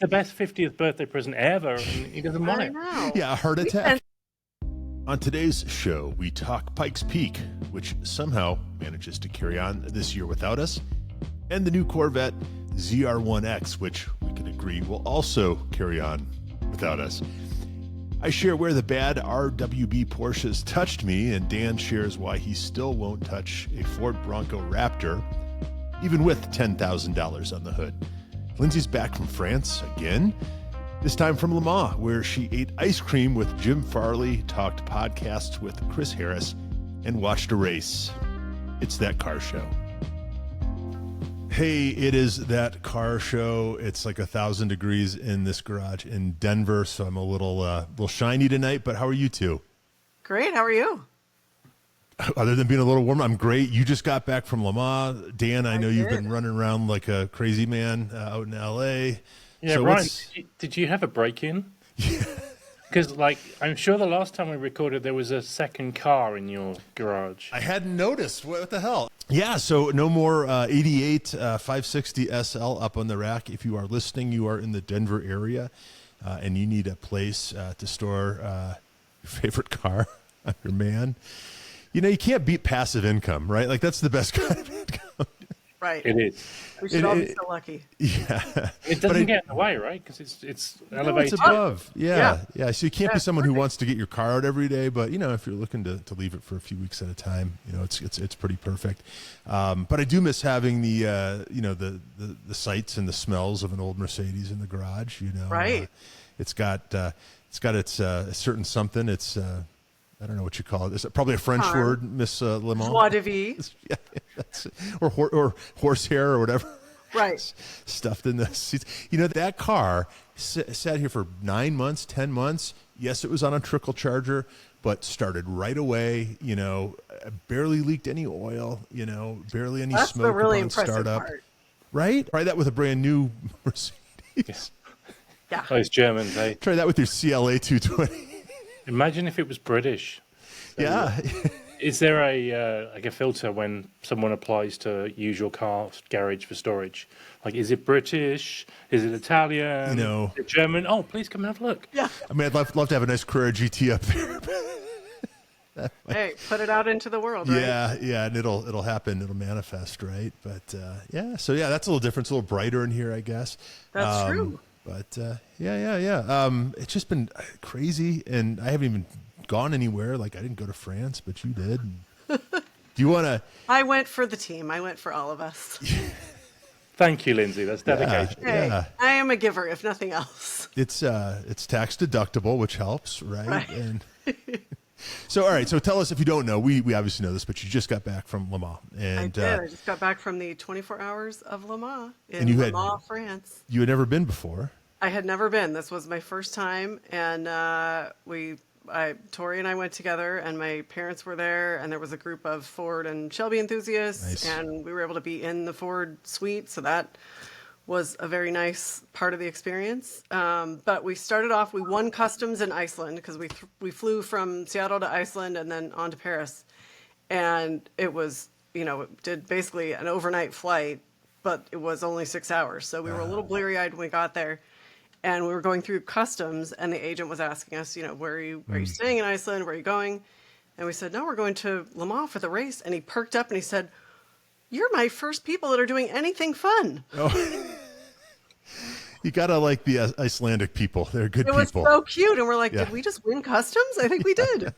the best 50th birthday present ever, and he doesn't want it. Yeah, a heart attack. On today's show, we talk Pikes Peak, which somehow manages to carry on this year without us, and the new Corvette ZR1X, which we can agree will also carry on without us. I share where the bad RWB Porsches touched me, and Dan shares why he still won't touch a Ford Bronco Raptor, even with $10,000 on the hood. Lindsey's back from France again, this time from Le Mans, where she ate ice cream with Jim Farley, talked podcasts with Chris Harris, and watched a race. It's That Car Show. Hey, it is That Car Show. It's like 1,000 degrees in this garage in Denver, so I'm a little shiny tonight, but how are you two? Great, how are you? Other than being a little warm, I'm great. You just got back from Le Mans. Dan, I know you've been running around like a crazy man out in L.A. Yeah, so Ryan, did you have a break-in? Yeah. Because, I'm sure the last time we recorded, there was a second car in your garage. I hadn't noticed. What the hell? Yeah, so no more 88 560 SL up on the rack. If you are listening, you are in the Denver area, and you need a place to store your favorite car, your man. You know, you can't beat passive income, right? Like, that's the best kind of income. Right. It is. We should all be so lucky. Yeah. It doesn't get in the way, right? Because it's elevated. It's above. Yeah. So you can't be someone who wants to get your car out every day, but, you know, if you're looking to leave it for a few weeks at a time, you know, it's pretty perfect. But I do miss having the, the sights and the smells of an old Mercedes in the garage, you know. Right. It's got its a certain something. It's, I don't know what you call it. It's probably a French word, Miss Le Mans. Joie de vie. Yeah, that's it. Or horsehair or whatever. Right. Stuffed in the seats. You know, that car sat here for 9 months, 10 months. Yes, it was on a trickle charger, but started right away. You know, barely leaked any oil. You know, barely any smoke. That's the really upon impressive startup. part. Right? Try that with a brand new Mercedes. Yeah. Those Germans, eh? Try that with your CLA 220. Imagine if it was British. Yeah. Is there a filter when someone applies to use your car's garage for storage? Like, is it British? Is it Italian? You know, is it German? Oh, please come and have a look. Yeah. I mean, I'd love to have a nice Carrera GT up there. Hey, put it out into the world, right? Yeah, and it'll happen. It'll manifest, right? But so that's a little different. It's a little brighter in here, I guess. That's true. But yeah. It's just been crazy, and I haven't even gone anywhere. Like, I didn't go to France, but you did. Do you want to? I went for the team. I went for all of us. Thank you, Lindsey. That's dedication. Hey, I am a giver, if nothing else. It's tax deductible, which helps, right? Right. And so, all right. So tell us, if you don't know, we obviously know this, but you just got back from Le Mans. And, I did. I just got back from the 24 hours of Le Mans in Le Mans, France. You had never been before. I had never been. This was my first time, and Tori and I went together, and my parents were there, and there was a group of Ford and Shelby enthusiasts, nice. And we were able to be in the Ford suite, so that was a very nice part of the experience. But we started off, we won customs in Iceland, because we flew from Seattle to Iceland and then on to Paris, and it was, it did basically an overnight flight, but it was only 6 hours, so we were a little bleary-eyed when we got there. And we were going through customs, and the agent was asking us, where are you staying in Iceland? Where are you going? And we said, no, we're going to Le Mans for the race. And he perked up and he said, you're my first people that are doing anything fun. Oh. You gotta like the Icelandic people. They're good people. It was so cute. And we're like, did we just win customs? I think we did.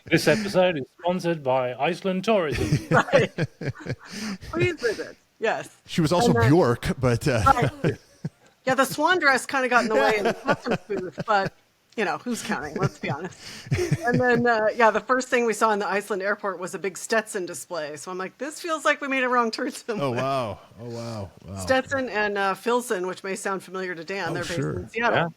This episode is sponsored by Iceland Tourism. Right. Please visit. Yes. She was also Bjork, but... Right. Yeah, the swan dress kind of got in the way in the customs booth, but, who's counting? Let's be honest. And then, the first thing we saw in the Iceland airport was a big Stetson display. So I'm like, this feels like we made a wrong turn somewhere. Oh, wow. Stetson and Filson, which may sound familiar to Dan. They're based in Seattle.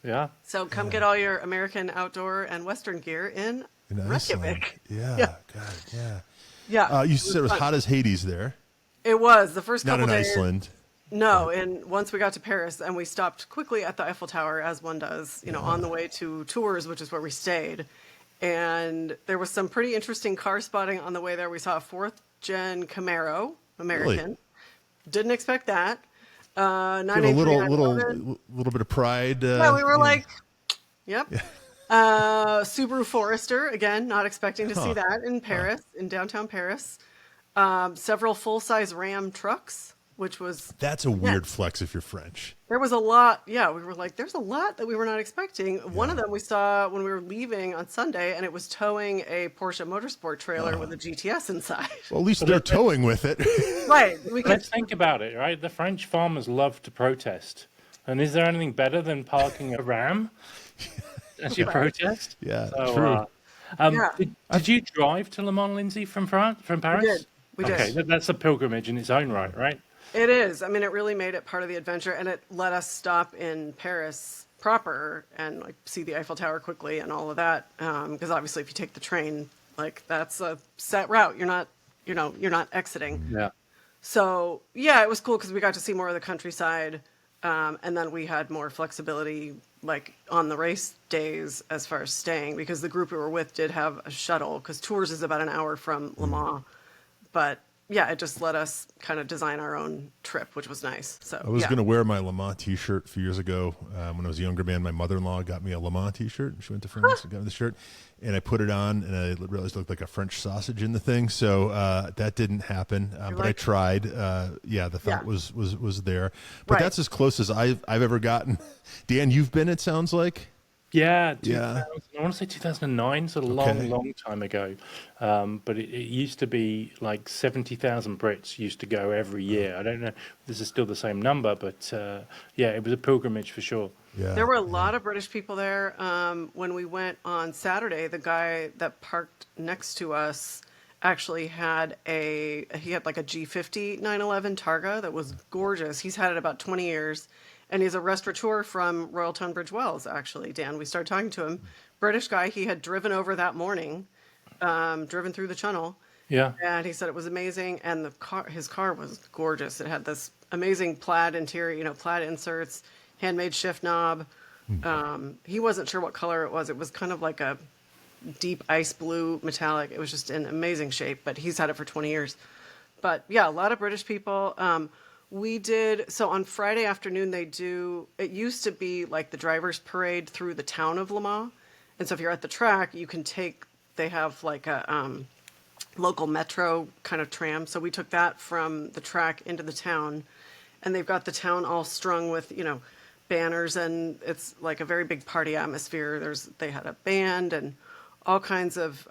Yeah. So come get all your American outdoor and Western gear in Reykjavik. Yeah. God, yeah. Yeah. You said it was hot as Hades there. It was. The first couple days. Not in days. Iceland. No, and once we got to Paris, and we stopped quickly at the Eiffel Tower, as one does, on the way to Tours, which is where we stayed. And there was some pretty interesting car spotting on the way there. We saw a 4th-gen Camaro, American. Really? Didn't expect that. Give a 983. little bit of pride. Yeah, we were like, yep. Subaru Forester, again, not expecting to see that in Paris, in downtown Paris. Several full-size Ram trucks, which was... That's a weird flex if you're French. There was a lot. Yeah, we were like, there's a lot that we were not expecting. One of them we saw when we were leaving on Sunday, and it was towing a Porsche Motorsport trailer with a GTS inside. Well, at least they're towing with it. Right. Let's think about it, right? The French farmers love to protest. And is there anything better than parking a Ram as you protest? Yeah, So, true. Did you drive to Le Mans, Lindsay, from Paris? We did. Okay, that's a pilgrimage in its own right, right? It is. I mean, it really made it part of the adventure, and it let us stop in Paris proper and like see the Eiffel Tower quickly and all of that. Because obviously, if you take the train, like that's a set route. You're not exiting. Yeah. So yeah, it was cool because we got to see more of the countryside, and then we had more flexibility, like on the race days as far as staying, because the group we were with did have a shuttle. Because Tours is about an hour from Le Mans, but yeah, it just let us kind of design our own trip, which was nice. So I was going to wear my Le Mans t-shirt a few years ago. When I was a younger man, my mother-in-law got me a Le Mans t-shirt. She went to France and got me the shirt, and I put it on, and I realized it looked like a French sausage in the thing. So that didn't happen, but I tried. The thought was there. But that's as close as I've ever gotten. Dan, you've been, it sounds like? Yeah, I want to say 2009, so a long time ago. But it used to be like 70,000 Brits used to go every year. I don't know if this is still the same number, but it was a pilgrimage for sure. Yeah, there were a lot of British people there. When we went on Saturday, the guy that parked next to us actually had like a G50 911 Targa that was gorgeous. He's had it about 20 years. And he's a restaurateur from Royal Tunbridge Wells, actually, Dan. We started talking to him. British guy. He had driven over that morning, driven through the Channel. Yeah. And he said it was amazing. And his car was gorgeous. It had this amazing plaid interior, plaid inserts, handmade shift knob. He wasn't sure what color it was. It was kind of like a deep ice blue metallic. It was just in amazing shape. But he's had it for 20 years. But, yeah, a lot of British people. So on Friday afternoon, it used to be like the driver's parade through the town of Le Mans. And so if you're at the track, they have like a local metro kind of tram. So we took that from the track into the town, and they've got the town all strung with, banners, and it's like a very big party atmosphere. They had a band and all kinds of,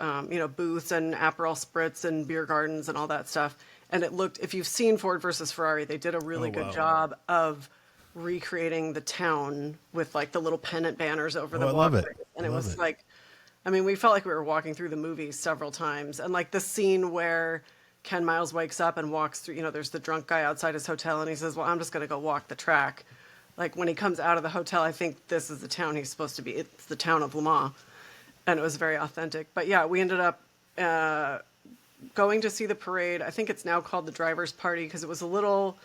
booths and Aperol spritz and beer gardens and all that stuff. And it looked, if you've seen Ford versus Ferrari, they did a really good job of recreating the town with like the little pennant banners over the walkway. Love it. And it was like, we felt like we were walking through the movie several times. And like the scene where Ken Miles wakes up and walks through, there's the drunk guy outside his hotel, and he says, well, I'm just going to go walk the track. Like when he comes out of the hotel, I think this is the town he's supposed to be. It's the town of Le Mans. And it was very authentic. But yeah, we ended up going to see the parade. I think it's now called the Driver's Party, because it was a little,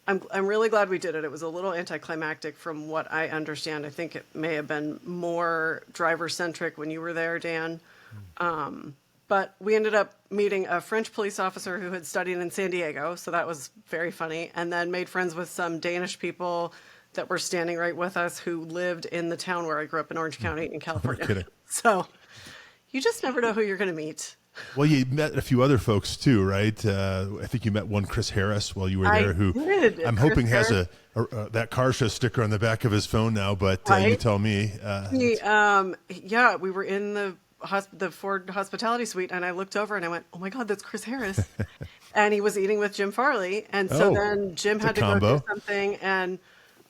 I'm really glad we did it. It was a little anticlimactic from what I understand. I think it may have been more driver-centric when you were there, Dan. But we ended up meeting a French police officer who had studied in San Diego, so that was very funny, and then made friends with some Danish people that were standing right with us who lived in the town where I grew up in Orange County in California. So you just never know who you're going to meet. Well, you met a few other folks too, right? I think you met one Chris Harris while you were there, who I'm hoping has that car show sticker on the back of his phone now. But you tell me. We were in the Ford hospitality suite, and I looked over and I went, "Oh my God, that's Chris Harris!" And he was eating with Jim Farley, and so then Jim had to go do something, and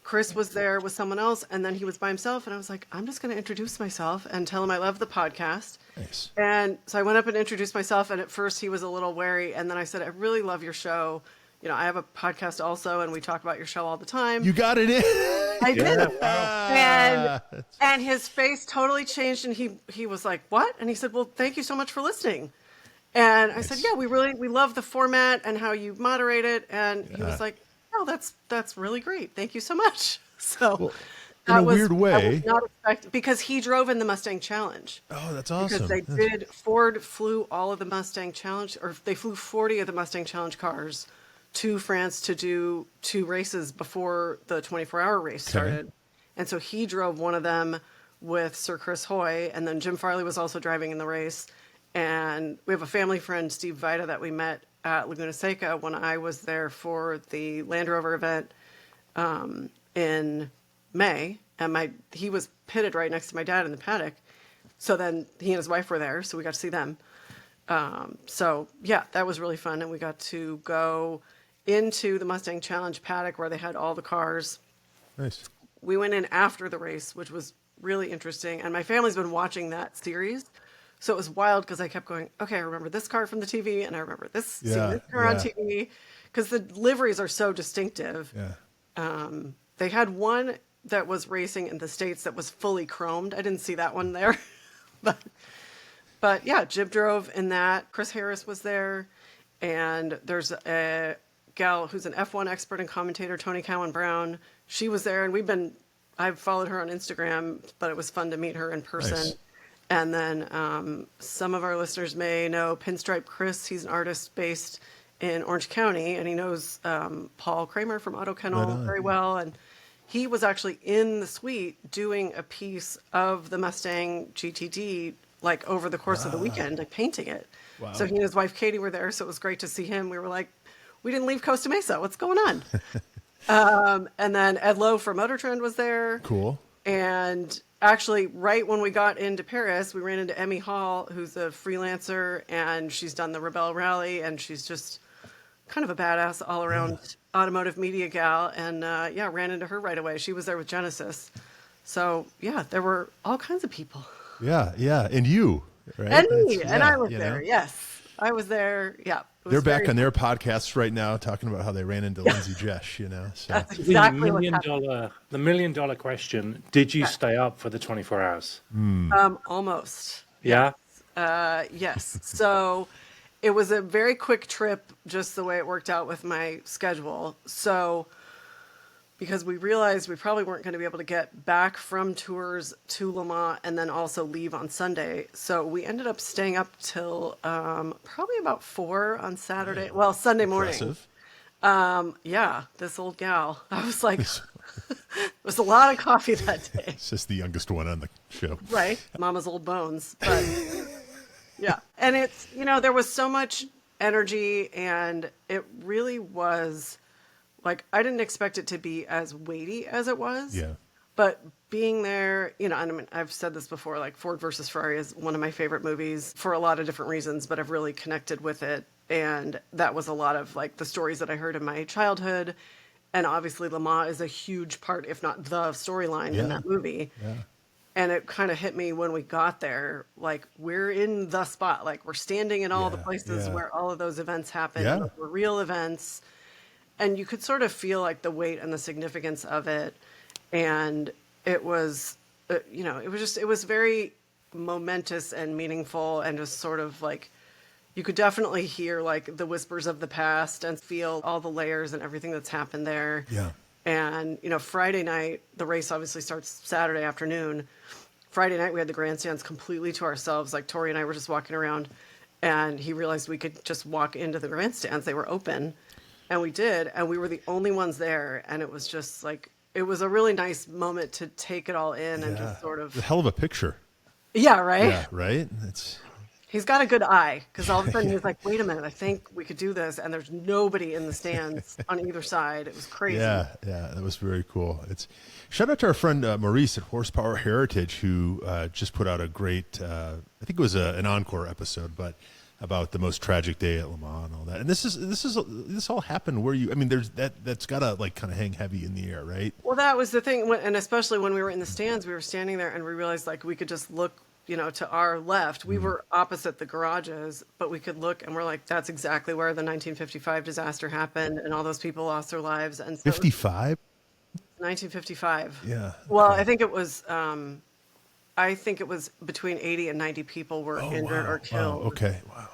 Chris was there with someone else, and then he was by himself, and I was like, I'm just going to introduce myself and tell him I love the podcast. Nice. And so I went up and introduced myself, and at first he was a little wary, and then I said, I really love your show. I have a podcast also, and we talk about your show all the time. You got it in. I did. Wow. And his face totally changed, and he was like, what? And he said, well, thank you so much for listening. And I said, yeah, we love the format and how you moderate it. And he was like, oh, that's really great. Thank you so much. So in a weird way, I was not expecting, because he drove in the Mustang Challenge. Oh, that's awesome. Because Ford flew all of the Mustang Challenge, or they flew 40 of the Mustang Challenge cars to France to do 2 races before the 24-hour race started. And so he drove one of them with Sir Chris Hoy, and then Jim Farley was also driving in the race. And we have a family friend, Steve Vida, that we met at Laguna Seca when I was there for the Land Rover event in May. And he was pitted right next to my dad in the paddock. So then he and his wife were there, so we got to see them. So yeah, that was really fun. And we got to go into the Mustang Challenge paddock where they had all the cars. Nice. We went in after the race, which was really interesting. And my family's been watching that series. So it was wild because I kept going, okay, I remember this car from the TV, and I remember seeing this car on TV, because the liveries are so distinctive. Yeah. They had one that was racing in the States that was fully chromed. I didn't see that one there. But yeah, Jib drove in that. Chris Harris was there. And there's a gal who's an F1 expert and commentator, Tony Cowan Brown. She was there, and I've followed her on Instagram, but it was fun to meet her in person. Nice. And then some of our listeners may know Pinstripe Chris. He's an artist based in Orange County, and he knows Paul Kramer from Auto Kennel very well. And he was actually in the suite doing a piece of the Mustang GTD, like over the course of the weekend, like painting it. Wow. So he and his wife Katie were there, so it was great to see him. We were like, we didn't leave Costa Mesa. What's going on? And then Ed Lowe from Motor Trend was there. Cool. And actually, right when we got into Paris, we ran into Emmy Hall, who's a freelancer, and she's done the Rebelle Rally, and she's just kind of a badass all-around automotive media gal. And ran into her right away. She was there with Genesis. So yeah, there were all kinds of people. Yeah, yeah, and you, right? And me, and I was there. Yes, I was there. Yeah. They're back on their podcasts right now talking about how they ran into Lindsey Jesh, So That's exactly the $1 million question, did you stay up for the 24 hours? Almost. Yeah? Yes. So it was a very quick trip, just the way it worked out with my schedule. So because we realized we probably weren't going to be able to get back from tours to Le Mans and then also leave on Sunday. So we ended up staying up till probably about 4 on Saturday. Well, Sunday morning. Impressive. Yeah, this old gal. I was like, it was a lot of coffee that day. It's just the youngest one on the show. Right. Mama's old bones. But yeah. And it's, there was so much energy, and it really was... Like, I didn't expect it to be as weighty as it was. Yeah. But being there, and I mean, I've said this before, like Ford versus Ferrari is one of my favorite movies for a lot of different reasons, but I've really connected with it. And that was a lot of like the stories that I heard in my childhood. And obviously Le Mans is a huge part, if not the storyline in that movie. Yeah. And it kind of hit me when we got there, like we're in the spot, like we're standing in all the places where all of those events happened. Yeah. Those were real events. And you could sort of feel like the weight and the significance of it. And it was, it was very momentous and meaningful, and just sort of like, you could definitely hear like the whispers of the past and feel all the layers and everything that's happened there. Yeah. And, Friday night, the race obviously starts Saturday afternoon. Friday night, we had the grandstands completely to ourselves. Like Tori and I were just walking around, and he realized we could just walk into the grandstands. They were open. And we did, and we were the only ones there, and it was just like, it was a really nice moment to take it all in and just sort of... A hell of a picture. Yeah, right? Yeah, right? He's got a good eye, because all of a sudden he was like, wait a minute, I think we could do this, and there's nobody in the stands on either side. It was crazy. Yeah, that was very cool. Shout out to our friend Maurice at Horsepower Heritage, who just put out a great, I think it was an encore episode, but... about the most tragic day at Le Mans and all that. And this all happened where there's that's gotta like kind of hang heavy in the air, right? Well, that was the thing. And especially when we were in the stands, we were standing there and we realized like we could just look, to our left. We were opposite the garages, but we could look and we're like, that's exactly where the 1955 disaster happened. And all those people lost their lives. And so 55? 1955. Yeah. Well, I think it was, between 80 and 90 people were injured or killed. Wow. Okay. Wow.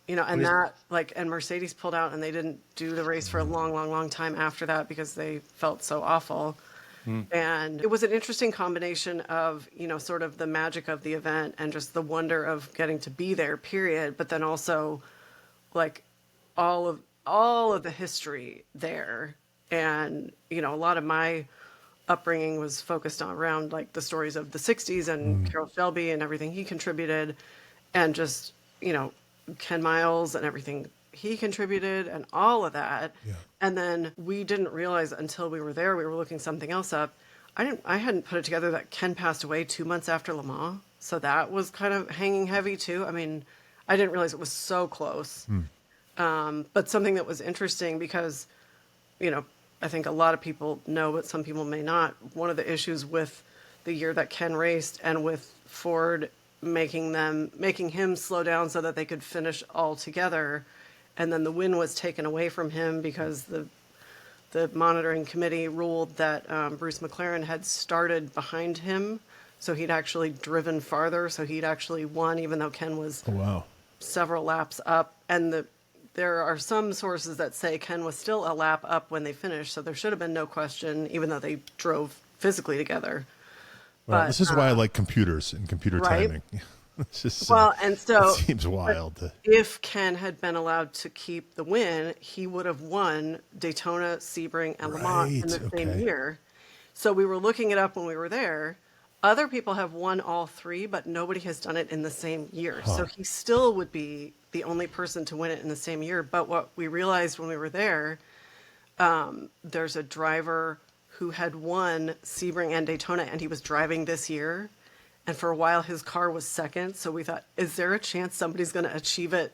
And that and Mercedes pulled out, and they didn't do the race for a long, long, long time after that because they felt so awful. And it was an interesting combination of, sort of the magic of the event and just the wonder of getting to be there, period. But then also like all all of the history there. And, you know, a lot of my upbringing was focused on around like the stories of the 60s and Carroll Shelby and everything he contributed, and just, you know, Ken Miles and everything he contributed and all of that. Yeah. And then we didn't realize until we were there, we were looking something else up. I hadn't put it together that Ken passed away 2 months after Le Mans. So that was kind of hanging heavy too. I mean, I didn't realize it was so close. But something that was interesting because, you know, I think a lot of people know, but some people may not. One of the issues with the year that Ken raced and with Ford making him slow down so that they could finish all together, and then the win was taken away from him because the monitoring committee ruled that Bruce McLaren had started behind him, so he'd actually driven farther, so he'd actually won, even though Ken was several laps up. And there are some sources that say Ken was still a lap up when they finished, so there should have been no question, even though they drove physically together. Well, but this is why I like computers and computer timing. It's just, and so it seems wild. If Ken had been allowed to keep the win, he would have won Daytona, Sebring, and Le Mans in the same year. So we were looking it up when we were there. Other people have won all three, but nobody has done it in the same year. So he still would be the only person to win it in the same year. But what we realized when we were there, there's a driver who had won Sebring and Daytona, and he was driving this year. And for a while, his car was second. So we thought, is there a chance somebody's going to achieve it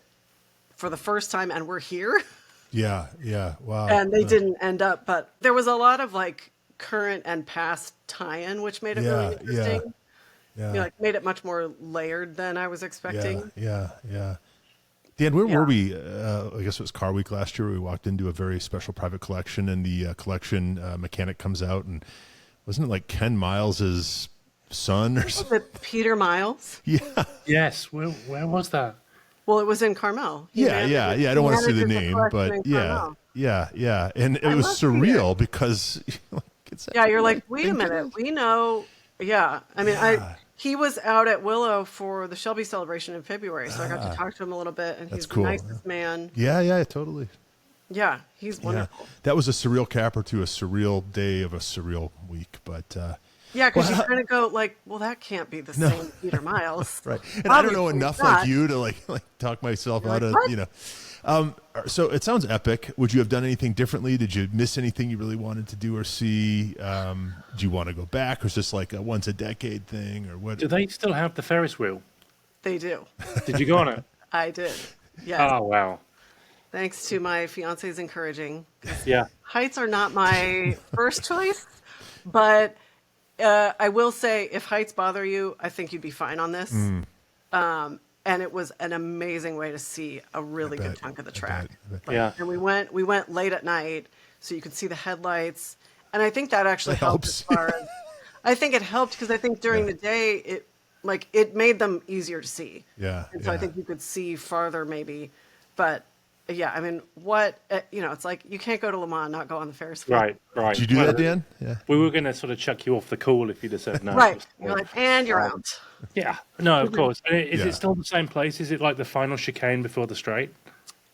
for the first time and we're here? Yeah. Wow. And they didn't end up. But there was a lot of like current and past tie-in, which made it really interesting. Yeah. You know, like made it much more layered than I was expecting. Yeah. Dan, where were we? I guess it was Car Week last year. We walked into a very special private collection, and the collection mechanic comes out, and wasn't it like Ken Miles's son or something? Was it Peter Miles? Yeah. Yes. Where was that? Well, it was in Carmel. Yeah. I don't want to say the name, but yeah. And it was surreal because you're like, wait a minute, we know. Yeah. I mean, he was out at Willow for the Shelby celebration in February, so I got to talk to him a little bit, and he's the nicest man. Yeah, totally. Yeah, he's wonderful. Yeah. That was a surreal capper to a surreal day of a surreal week, but yeah, because you kind of go like, well, that can't be the same Peter Miles, right? And I don't know enough like you to like talk myself out of So it sounds epic. Would you have done anything differently? Did you miss anything you really wanted to do or see? Do you want to go back, or is this like a once a decade thing, or what? Do they still have the Ferris wheel? They do. Did you go on it? I did. Yeah. Oh wow. Thanks to my fiance's encouraging. Yeah. Heights are not my first choice, but I will say if heights bother you, I think you'd be fine on this. And it was an amazing way to see a really good chunk of the track. Yeah. And we went late at night, so you could see the headlights. And I think that actually helped as far as, I think it helped because I think during the day, it made them easier to see. Yeah. And so I think you could see farther maybe. But yeah, I mean, it's like you can't go to Le Mans and not go on the Ferris wheel. Right. Did you do that, Dan? Yeah. We were going to sort of chuck you off the call if you'd have said no. Right. You're like, and you're out. Yeah. No, of course. Is it still the same place? Is it like the final chicane before the straight?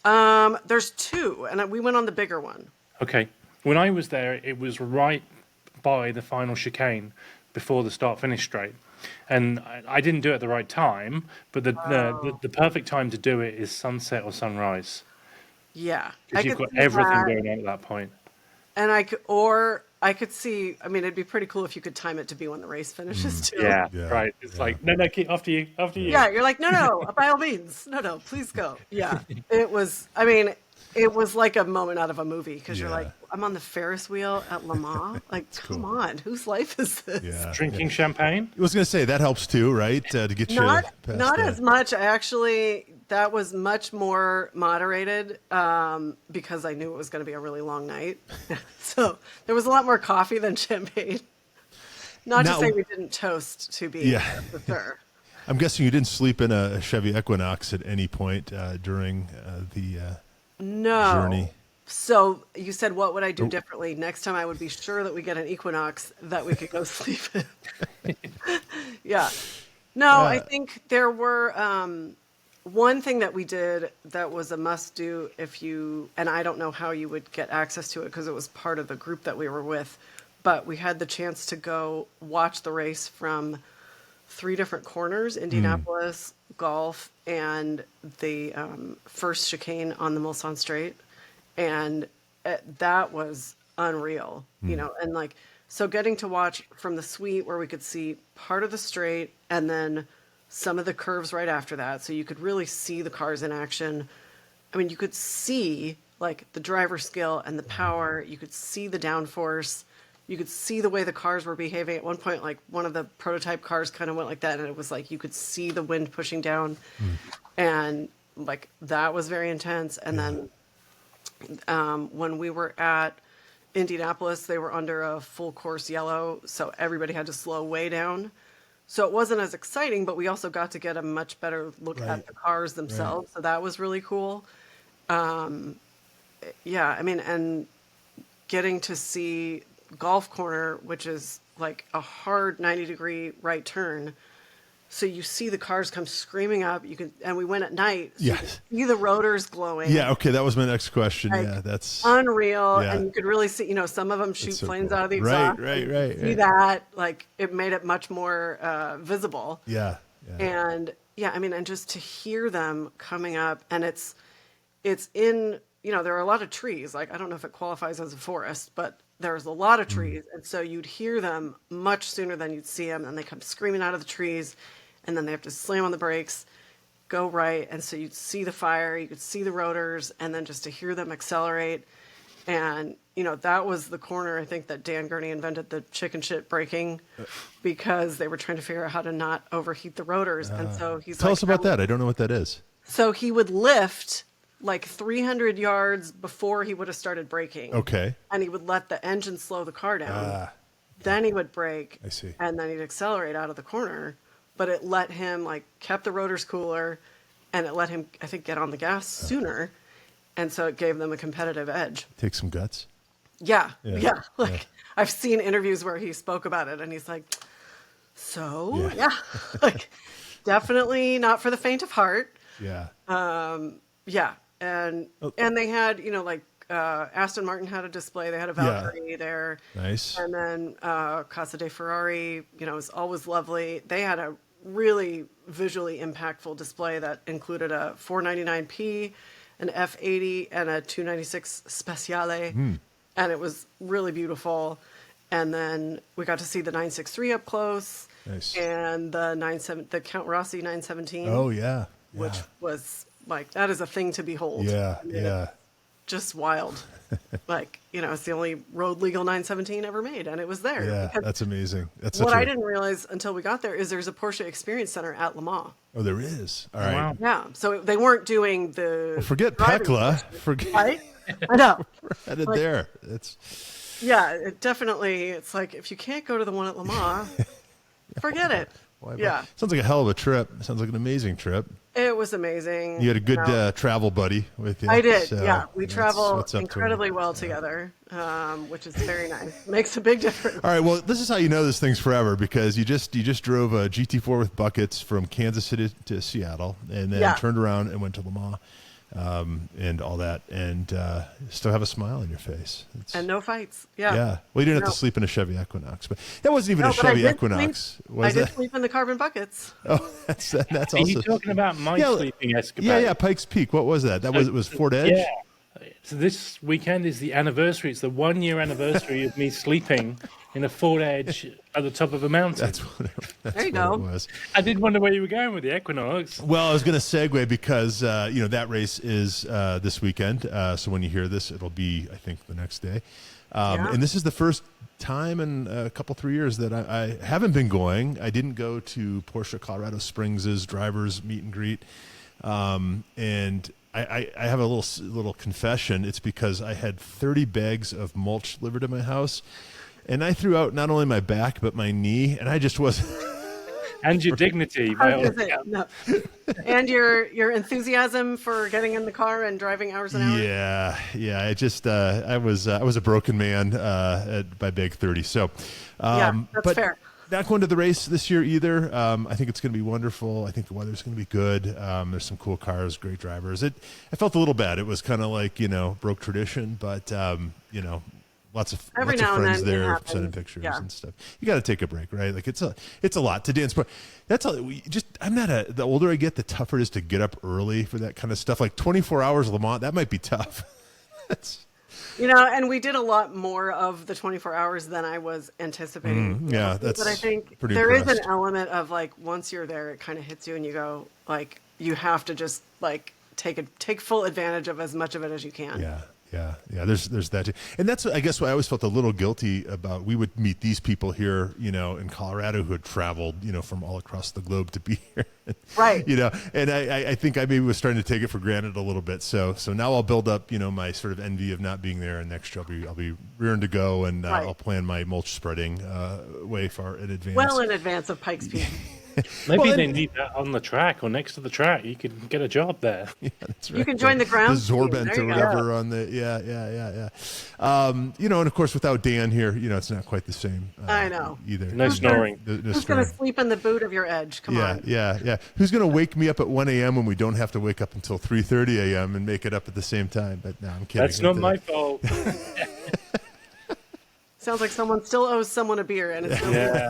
There's two, and we went on the bigger one. Okay. When I was there, it was right by the final chicane before the start-finish straight. And I didn't do it at the right time, but the perfect time to do it is sunset or sunrise. Yeah. Because you've got everything going on at that point. And I could see, I mean, it'd be pretty cool if you could time it to be when the race finishes too. Yeah, right. It's like, no, keep after you. Yeah, you're like, no, by all means. No, please go. Yeah. It was like a moment out of a movie because you're like, I'm on the Ferris wheel at Le Mans. Like, come on, whose life is this? Yeah. Drinking champagne? I was going to say, that helps too, right? To get you past as much. That was much more moderated because I knew it was going to be a really long night. So there was a lot more coffee than champagne. Not to say we didn't toast to be for sure. I'm guessing you didn't sleep in a Chevy Equinox at any point during the journey. So you said, what would I do differently? Next time I would be sure that we get an Equinox that we could go sleep in. Yeah. No, I think there were... one thing that we did that was a must do and I don't know how you would get access to it because it was part of the group that we were with, but we had the chance to go watch the race from 3 different corners: Indianapolis, Gulf, and the first chicane on the Mulsanne Straight. And that was unreal, and like, so getting to watch from the suite where we could see part of the straight and then some of the curves right after that. So you could really see the cars in action. I mean, you could see like the driver skill and the power. You could see the downforce. You could see the way the cars were behaving. At one point, like one of the prototype cars kind of went like that. And it was like, you could see the wind pushing down and like, that was very intense. And then when we were at Indianapolis, they were under a full course yellow. So everybody had to slow way down. So it wasn't as exciting, but we also got to get a much better look at the cars themselves. So that was really cool. Yeah, I mean, and getting to see Golf Corner, which is like a hard 90-degree right turn. So you see the cars come screaming up. And we went at night. So you could see the rotors glowing. Yeah. Okay. That was my next question. Like, yeah. That's unreal. Yeah. And you could really see, some of them shoot planes out of the exhaust. Right. See that, like, it made it much more visible. Yeah. And I mean, and just to hear them coming up, and it's in, there are a lot of trees. Like, I don't know if it qualifies as a forest, but there's a lot of trees. And so you'd hear them much sooner than you'd see them. And they come screaming out of the trees. And then they have to slam on the brakes, go right. And so you'd see the fire, you could see the rotors, and then just to hear them accelerate. And, that was the corner, I think, that Dan Gurney invented the chicken shit braking because they were trying to figure out how to not overheat the rotors. And so he's tell us about that. I don't know what that is. So he would lift like 300 yards before he would have started braking. Okay. And he would let the engine slow the car down. Then he would brake. I see. And then he'd accelerate out of the corner. But it let him, like, kept the rotors cooler, and it let him, I think, get on the gas sooner. And so it gave them a competitive edge. Take some guts. Yeah. Like, I've seen interviews where he spoke about it, and he's like, like, definitely not for the faint of heart. Yeah. And they had, like, Aston Martin had a display. They had a Valkyrie there. Nice. And then Casa de Ferrari, was always lovely. They had a really visually impactful display that included a 499P, an F80, and a 296 Speciale. And it was really beautiful. And then we got to see the 963 up close. Nice. And the Count Rossi 917. Oh, yeah. Which was like, that is a thing to behold. Yeah. Just wild. Like, it's the only road legal 917 ever made, and it was there. Yeah, that's amazing. That's what I didn't realize until we got there is there's a Porsche Experience Center at Le Mans. Oh, there is. All right. Wow. Yeah, so they weren't doing the. Well, forget Pekla. Right? I know. We're headed there. It definitely. It's like if you can't go to the one at Le Mans, forget it. Yeah. Sounds like a hell of a trip. Sounds like an amazing trip. It was amazing. You had a good travel buddy with you. I did. So yeah. We travel incredibly well together, which is very nice. Makes a big difference. All right. Well, this is how you know this thing's forever because you just drove a GT4 with buckets from Kansas City to Seattle and then turned around and went to Le Mans. And all that, and still have a smile on your face. And no fights. Yeah. Yeah. Well, you didn't have to sleep in a Chevy Equinox, but that wasn't even a Chevy Equinox. I did sleep in the carbon buckets. Oh, that's also. Are you talking about my sleeping escapade? Yeah. Pikes Peak. What was that? It was Ford Edge. Yeah. So this weekend is the anniversary. It's the 1-year anniversary of me sleeping in a Ford Edge at the top of a mountain. That's there you go. It was. I did wonder where you were going with the Equinox. Well, I was going to segue because that race is this weekend. So when you hear this, it'll be I think the next day. And this is the first time in a couple 3 years that I haven't been going. I didn't go to Porsche Colorado Springs' drivers meet and greet, and I have a little confession. It's because I had 30 bags of mulch delivered to my house. And I threw out not only my back, but my knee, and I just wasn't. And your dignity. No. And your enthusiasm for getting in the car and driving hours an hour. Yeah. I just I was a broken man by bag 30. So that's fair. Not going to the race this year either. I think it's going to be wonderful. I think the weather's going to be good. There's some cool cars, great drivers. I felt a little bad. It was kind of like, broke tradition, but, lots of friends there sending pictures and stuff. You got to take a break, right? Like it's a lot to dance. But that's all. The older I get, the tougher it is to get up early for that kind of stuff. Like 24 hours Le Mans, that might be tough. And we did a lot more of the 24 hours than I was anticipating. But I think there is an element of like, once you're there, it kind of hits you and you go like, you have to just like take full advantage of as much of it as you can. Yeah. There's that too. And that's, I guess, what I always felt a little guilty about. We would meet these people here, in Colorado who had traveled, from all across the globe to be here. Right. And I think I maybe was starting to take it for granted a little bit. So now I'll build up, my sort of envy of not being there. And next year I'll be rearing to go, and I'll plan my mulch spreading way far in advance. Well in advance of Pikes Peak. Maybe they need that on the track or next to the track. You can get a job there. Yeah, that's right. You can join the ground. The Zorbent or whatever on the yeah. And of course without Dan here, it's not quite the same. I know either. No snoring. Who's going to sleep in the boot of your Edge? Come on. Yeah. Who's going to wake me up at 1 a.m. when we don't have to wake up until 3:30 a.m. and make it up at the same time? But no, I'm kidding. That's not my fault. Sounds like someone still owes someone a beer, and it's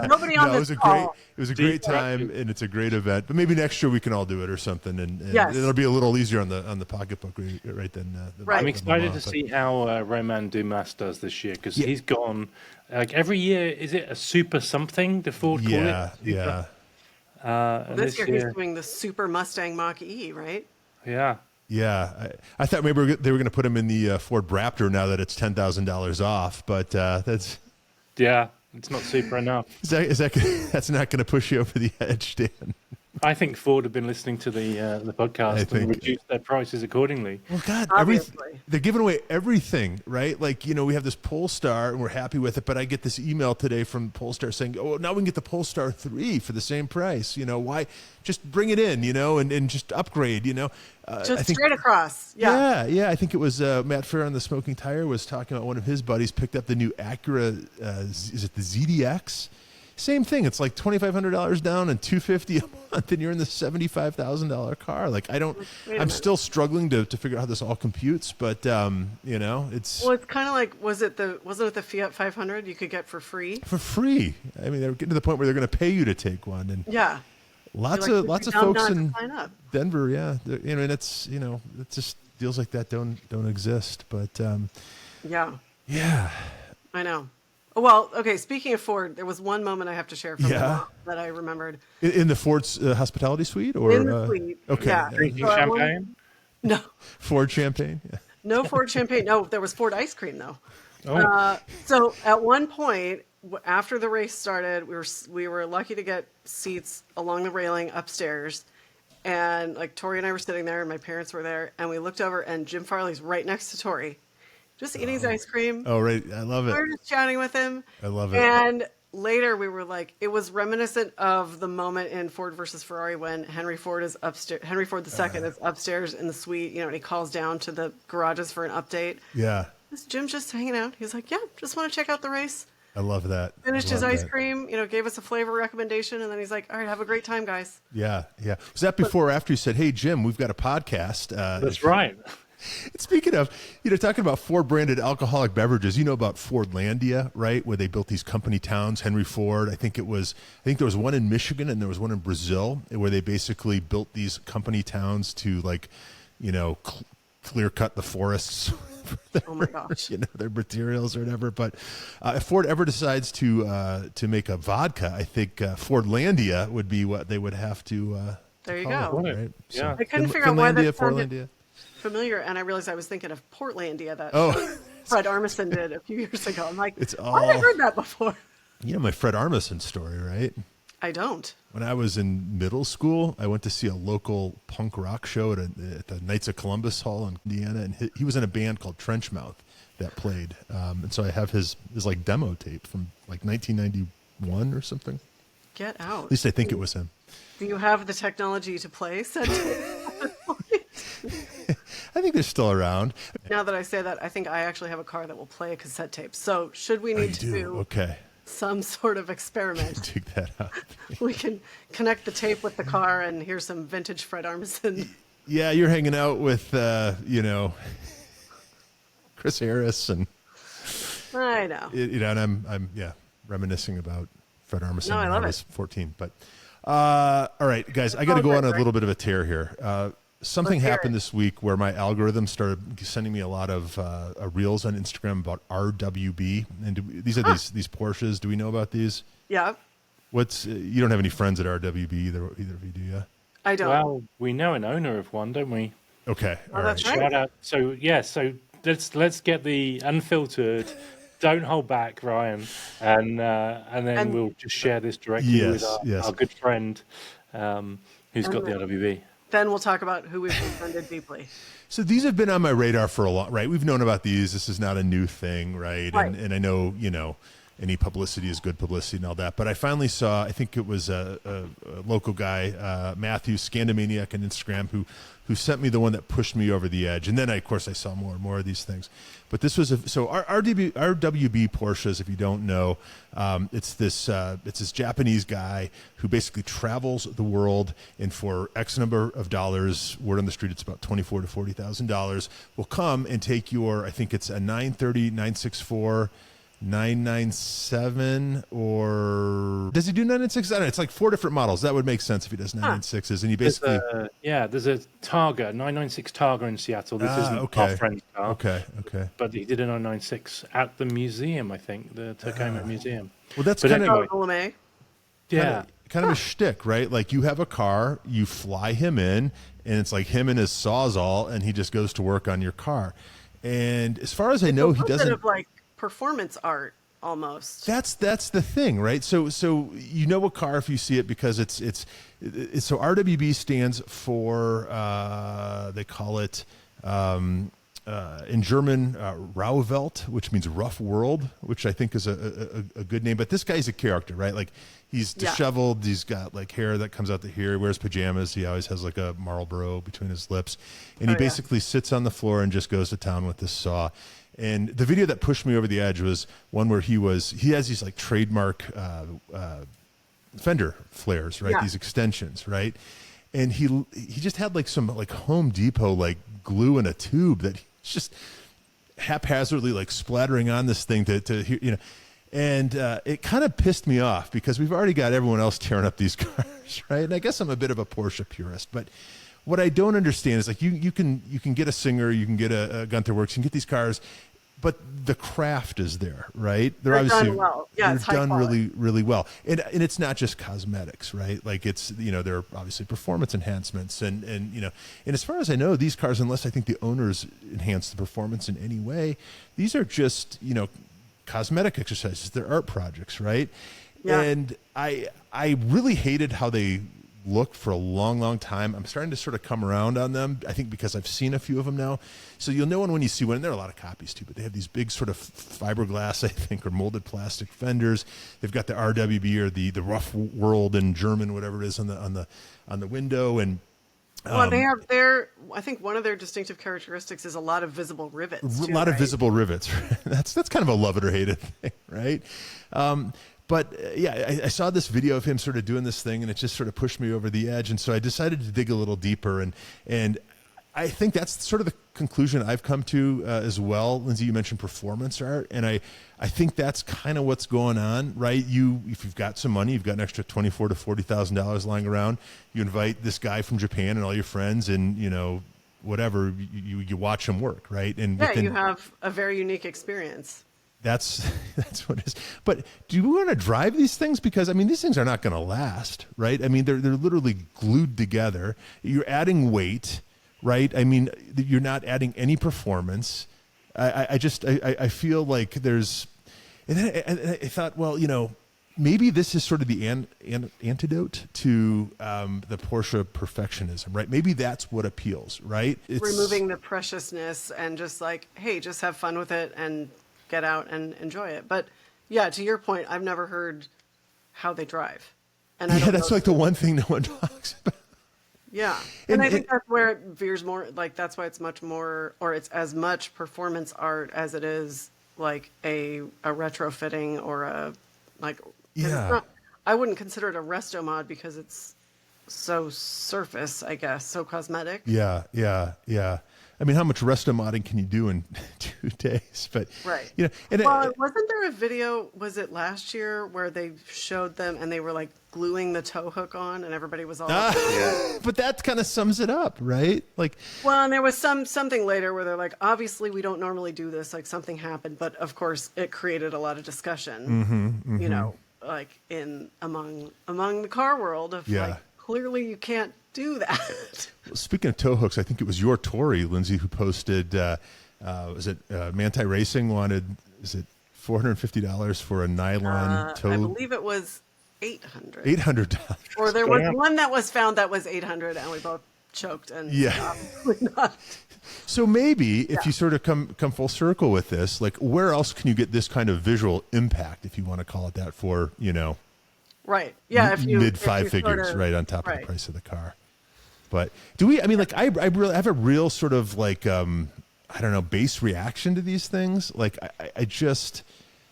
nobody on this call. It was a great time, and it's a great event. But maybe next year we can all do it or something, and it'll be a little easier on the pocketbook right then. I'm excited to see how Roman Dumas does this year, because he's gone. Like every year, is it a super something? The Ford call it? Yeah. This year he's doing the Super Mustang Mach-E, right? Yeah. Yeah, I thought maybe they were going to put him in the Ford Raptor now that it's $10,000 off, but that's it's not super enough. That's not going to push you over the edge, Dan? I think Ford have been listening to the podcast and reduced their prices accordingly. Well, God, they're giving away everything, right? Like, we have this Polestar and we're happy with it, but I get this email today from Polestar saying, oh, now we can get the Polestar 3 for the same price. Why? Just bring it in, and just upgrade, Just straight across. Yeah. I think it was Matt Fair on the Smoking Tire was talking about one of his buddies picked up the new Acura, is it the ZDX? Same thing. It's like $2,500 down and $250 a month, and you're in the $75,000 car. Like I'm still struggling to figure out how this all computes, but it's. Well, it's kind of like wasn't it the Fiat 500 you could get for free? For free. I mean, they're getting to the point where they're going to pay you to take one, and lots of folks in Denver. Yeah, and it's it just deals like that don't exist, but yeah, I know. Well, okay, speaking of Ford, there was one moment I have to share from that I remembered. In the Ford's hospitality suite? Or in the suite, okay. Yeah. Drinking champagne? No. Ford champagne? Yeah. No Ford champagne. No, there was Ford ice cream, though. Oh. So at one point, after the race started, we were lucky to get seats along the railing upstairs. And like Tori and I were sitting there, and my parents were there, and we looked over, and Jim Farley's right next to Tori. Just eating his ice cream. Oh, right. I love it. We were just chatting with him. I love it. And later we were like, it was reminiscent of the moment in Ford versus Ferrari when Henry Ford is upstairs. Henry Ford II is upstairs in the suite, and he calls down to the garages for an update. Yeah. Jim's just hanging out. He's like, just want to check out the race. I love that. Finished his ice cream, gave us a flavor recommendation, and then he's like, all right, have a great time, guys. Yeah. Was that before or after you said, hey, Jim, we've got a podcast? That's right. Speaking of, talking about Ford branded alcoholic beverages, about Fordlandia, right? Where they built these company towns, Henry Ford. I think there was one in Michigan and there was one in Brazil where they basically built these company towns to clear cut the forests. Oh my gosh. Their materials or whatever. But if Ford ever decides to make a vodka, I think Fordlandia would be what they would have to. There you go. It, right? Yeah. So, I couldn't figure out why that sounded Fordlandia. Familiar, and I realized I was thinking of Portlandia that Fred Armisen did a few years ago. I'm like, why have I heard that before? My Fred Armisen story, right? I don't. When I was in middle school, I went to see a local punk rock show at the Knights of Columbus Hall in Indiana, and he was in a band called Trenchmouth that played. And so I have his like demo tape from like 1991 or something. Get out. At least I think it was him. Do you have the technology to play said tape? I think they're still around. Now that I say that, I think I actually have a car that will play a cassette tape. So should we need to some sort of experiment. Dig that out. We can connect the tape with the car and hear some vintage Fred Armisen. Yeah, you're hanging out with, Chris Harris and I know. And I'm reminiscing about Fred Armisen No, I when love I was it. 14. But all right, guys, I got to go on a little bit of a tear here. Something happened this week where my algorithm started sending me a lot of reels on Instagram about RWB, and these are these Porsches. Do we know about these? Yeah. You don't have any friends at RWB either of you, do you? I don't. Well, we know an owner of one, don't we? Okay, all right. That's right. Shout out. So let's get the unfiltered. Don't hold back, Ryan, and then we'll just share this directly with our good friend who's got the RWB. Then we'll talk about who we've befriended deeply. So these have been on my radar for a long, right? We've known about these. This is not a new thing, right? And I know, any publicity is good publicity and all that. But I finally saw, I think it was a local guy, Matthew, Scandamaniac on Instagram, who sent me the one that pushed me over the edge. And then, of course, I saw more and more of these things. But this was RWB Porsches, if you don't know, it's this Japanese guy who basically travels the world, and for X number of dollars, word on the street, it's about $24,000 to $40,000, will come and take your, I think it's a 930, 964, 997, or does he do 996? I don't know. It's like 4 different models. That would make sense if he does 996s. And he basically there's a Targa 996 Targa in Seattle. This isn't our friend's car. Okay. But he did a 996 at the museum, I think, the Tacoma Museum. Well, that's kind of kind of a shtick, right? Like, you have a car, you fly him in, and it's like him and his Sawzall, and he just goes to work on your car. And as far as I know, he doesn't. Of like performance art almost. That's the thing, right? So you know a car if you see it, because it's so RWB stands for they call it in German Rauwelt, which means rough world, which I think is a good name. But this guy's a character, right? Like, he's disheveled, he's got like hair that comes out the here, he wears pajamas, he always has like a Marlboro between his lips, and he basically sits on the floor and just goes to town with this saw. And the video that pushed me over the edge was one where he has these like trademark fender flares, right? These extensions, right? And he just had like some like Home Depot like glue in a tube that he's just haphazardly like splattering on this thing to and it kind of pissed me off, because we've already got everyone else tearing up these cars, right? And I guess I'm a bit of a Porsche purist, but what I don't understand is, like, you can get a Singer, you can get a Gunther Works, you can get these cars, but the craft is there, right? They're obviously done well. Yeah, they're done really, really well, and it's not just cosmetics, right? Like, it's there are obviously performance enhancements, and and as far as I know, these cars, unless I think the owners enhance the performance in any way, these are just cosmetic exercises. They're art projects, right? Yeah. And I really hated how they looked for a long, long time. I'm starting to sort of come around on them, I think, because I've seen a few of them now. So you'll know when you see one, and there are a lot of copies too, but they have these big sort of fiberglass, I think, or molded plastic fenders. They've got the RWB, or the rough world in German, whatever it is, on the window. And well, they have I think one of their distinctive characteristics is a lot of visible rivets. A lot of visible rivets. That's kind of a love it or hate it thing, right? But I saw this video of him sort of doing this thing, and it just sort of pushed me over the edge. And so I decided to dig a little deeper. And I think that's sort of the conclusion I've come to as well. Lindsey, you mentioned performance art, and I think that's kind of what's going on, right? If you've got some money, you've got an extra $24,000 to $40,000 lying around, you invite this guy from Japan and all your friends, and whatever, you watch him work, right? And you have a very unique experience. That's what it is. But do you want to drive these things? Because, I mean, these things are not going to last, right? I mean, they're literally glued together. You're adding weight, right? I mean, you're not adding any performance. I feel like there's, and then I thought, well, maybe this is sort of the antidote to the Porsche perfectionism, right? Maybe that's what appeals, right? It's removing the preciousness and just like, hey, just have fun with it and get out and enjoy it. But yeah, to your point, I've never heard how they drive. And that's like the one thing no one talks about. Yeah. And I think that's where it veers more, like, that's why it's much more, or it's as much performance art as it is like a retrofitting or a Like, 'cause Yeah. it's not, I wouldn't consider it a resto mod because it's so surface, I guess, so cosmetic. Yeah, yeah, yeah. I mean, how much resto modding can you do in 2 days? But Right. you know, and Well, wasn't there a video, was it last year, where they showed them and they were like gluing the tow hook on and everybody was all but that kind of sums it up, right? Like, well, and there was something later where they're like, obviously we don't normally do this, like something happened, but of course it created a lot of discussion, you know, like among the car world of Yeah. like, clearly you can't do that. speaking of tow hooks, I think it was your Tory, Lindsey, who posted, was it Manti Racing wanted, is it $450 for a nylon tow? I believe it was 800. $800. Or there was one that was found that was 800 and we both choked and Yeah. obviously not. So maybe if you sort of come full circle with this, like where else can you get this kind of visual impact, if you want to call it that, for, you know, Right. Yeah. If you mid if five you figures, sorta- right on top of right. the price of the car. But do we? I mean, like I really have a real sort of like I don't know, base reaction to these things. Like I just,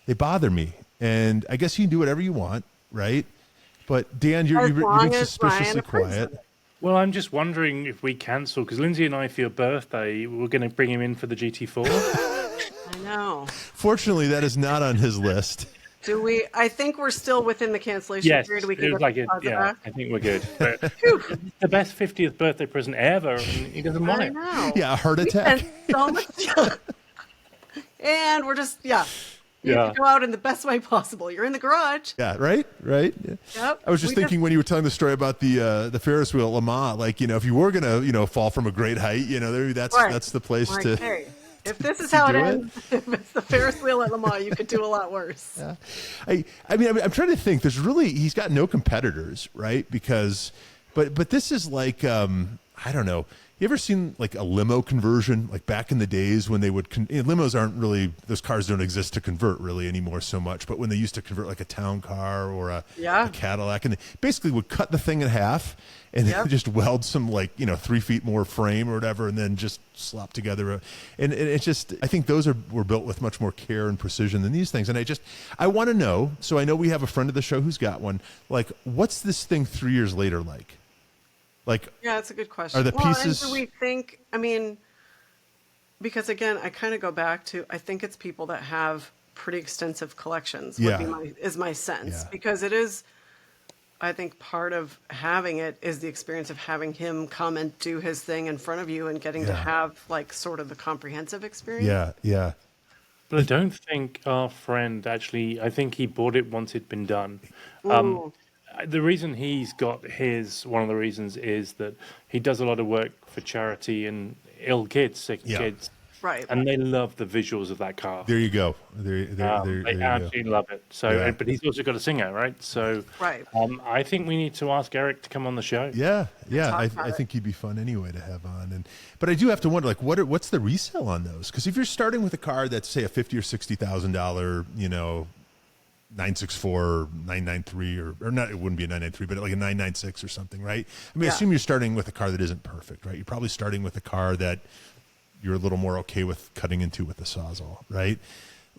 they bother me, and I guess you can do whatever you want, right? But Dan, you're As long being as suspiciously Ryan approves of quiet. it. Well, I'm just wondering if we cancel, because Lindsay and I, for your birthday, we're going to bring him in for the GT4. I know. Fortunately, that is not on his list. Do we? I think we're still within the cancellation Yes, period. We it can was get like the it. deposit Yeah, back. I think we're good. But it's the best 50th birthday present ever, and he doesn't want I it. know. Yeah, a heart attack. And so much. And we're just You Yeah. have to go out in the best way possible. You're in the garage. Yeah, right. Yeah. Yep. I was just thinking when you were telling the story about the Ferris wheel at Le Mans, like, you know, if you were gonna, you know, fall from a great height, you know, that's Right. that's the place Like, to. hey, if this is how it do it. ends, if it's the Ferris wheel at Le Mans, you could do a lot worse. Yeah. I mean, I'm trying to think. There's really, he's got no competitors, right? Because, but this is like, I don't know. You ever seen like a limo conversion, like back in the days when they would, limos aren't really, those cars don't exist to convert really anymore so much, but when they used to convert like a town car or a Cadillac, and they basically would cut the thing in half and then just weld some, like, you know, 3 feet more frame or whatever, and then just slop together. And it's just, I think those were built with much more care and precision than these things. And I want to know, so I know we have a friend of the show who's got one, like, what's this thing 3 years later like? Like, yeah, that's a good question. Are the pieces? And do we think? I mean, because again, I kind of go back to, I think it's people that have pretty extensive collections. Is my sense, because it is. I think part of having it is the experience of having him come and do his thing in front of you and getting to have like sort of the comprehensive experience. Yeah. But I don't think our friend actually, I think he bought it once it'd been done. The reason he's got one of the reasons is that he does a lot of work for charity and ill kids, sick kids. Right. And they love the visuals of that car. There you go. There They you absolutely love it. So, but he's also got a singer, right? So, Right. I think we need to ask Eric to come on the show. Yeah. talk about I think he'd be fun anyway to have on. But I do have to wonder, like, what's the resale on those? Because if you're starting with a car that's, say, a $50,000 or $60,000, you know, 964 or 993 or not, it wouldn't be a 993, but like a 996 or something, right? I mean, assume you're starting with a car that isn't perfect, right? You're probably starting with a car that you're a little more okay with cutting into with the Sawzall, right?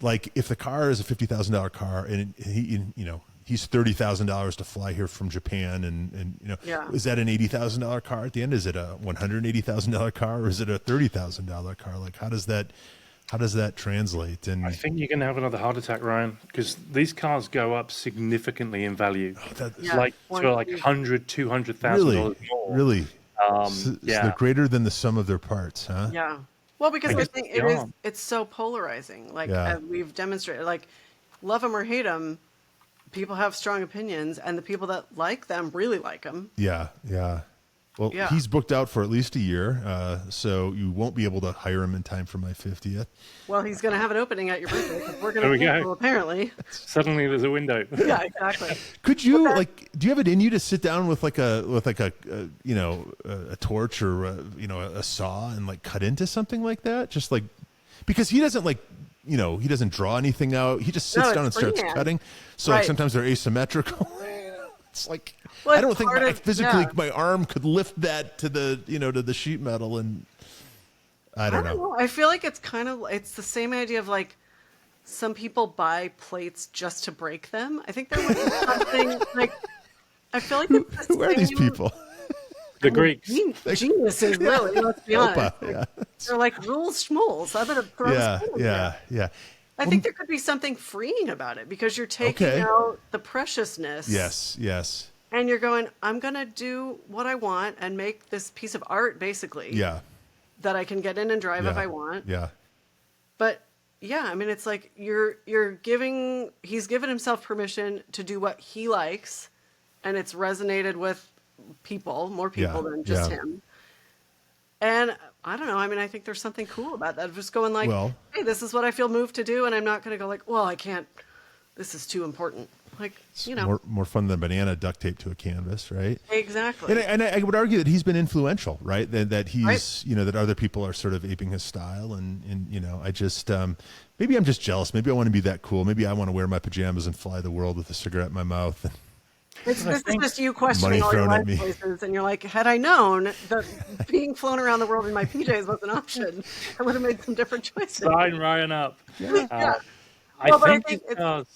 Like if the car is a $50,000 car and he's $30,000 to fly here from Japan and is that an $80,000 car at the end? Is it a $180,000 car or is it a $30,000 car? Like how does that translate? And I think you're going to have another heart attack, Ryan, because these cars go up significantly in value. Like $100,000, $200,000 more. Really? So they're greater than the sum of their parts, huh? Yeah. Well, because I think it's so polarizing. Like we've demonstrated, like love them or hate them, people have strong opinions, and the people that like them really like them. Yeah. Well, he's booked out for at least a year, so you won't be able to hire him in time for my 50th. Well, he's going to have an opening at your birthday because we're going to cancel, apparently. Suddenly there's a window. Yeah, exactly. Could you do you have it in you to sit down with a torch or a saw and like cut into something like that? Just like, because he doesn't he doesn't draw anything out. He just sits down and starts cutting. So like sometimes they're asymmetrical. It's like, I don't think physically my arm could lift that to the, to the sheet metal. And I don't know. I feel like it's the same idea of like some people buy plates just to break them. I think there was something like, I feel like it's the Who are these same- people? The Greeks. Geniuses, really. Let's be honest. Opa, yeah. They're like rules schmools. I'm gonna throw a spoon in there. Yeah. I think there could be something freeing about it because you're taking Okay. out the preciousness. Yes. And you're going, I'm gonna do what I want and make this piece of art, basically. Yeah. That I can get in and drive if I want. Yeah. But yeah, I mean, it's like he's given himself permission to do what he likes, and it's resonated with more people than just him. And I don't know. I mean, I think there's something cool about that. Just going like, hey, this is what I feel moved to do, and I'm not going to go like, well, I can't. This is too important. Like, more fun than banana duct tape to a canvas, right? Exactly. And I would argue that he's been influential, right? That he's, that other people are sort of aping his style, and I just maybe I'm just jealous. Maybe I want to be that cool. Maybe I want to wear my pajamas and fly the world with a cigarette in my mouth. This is just you questioning all your life choices, and you're like, had I known that being flown around the world in my PJs was an option, I would have made some different choices. Sign Ryan up. Yeah. I think his cars.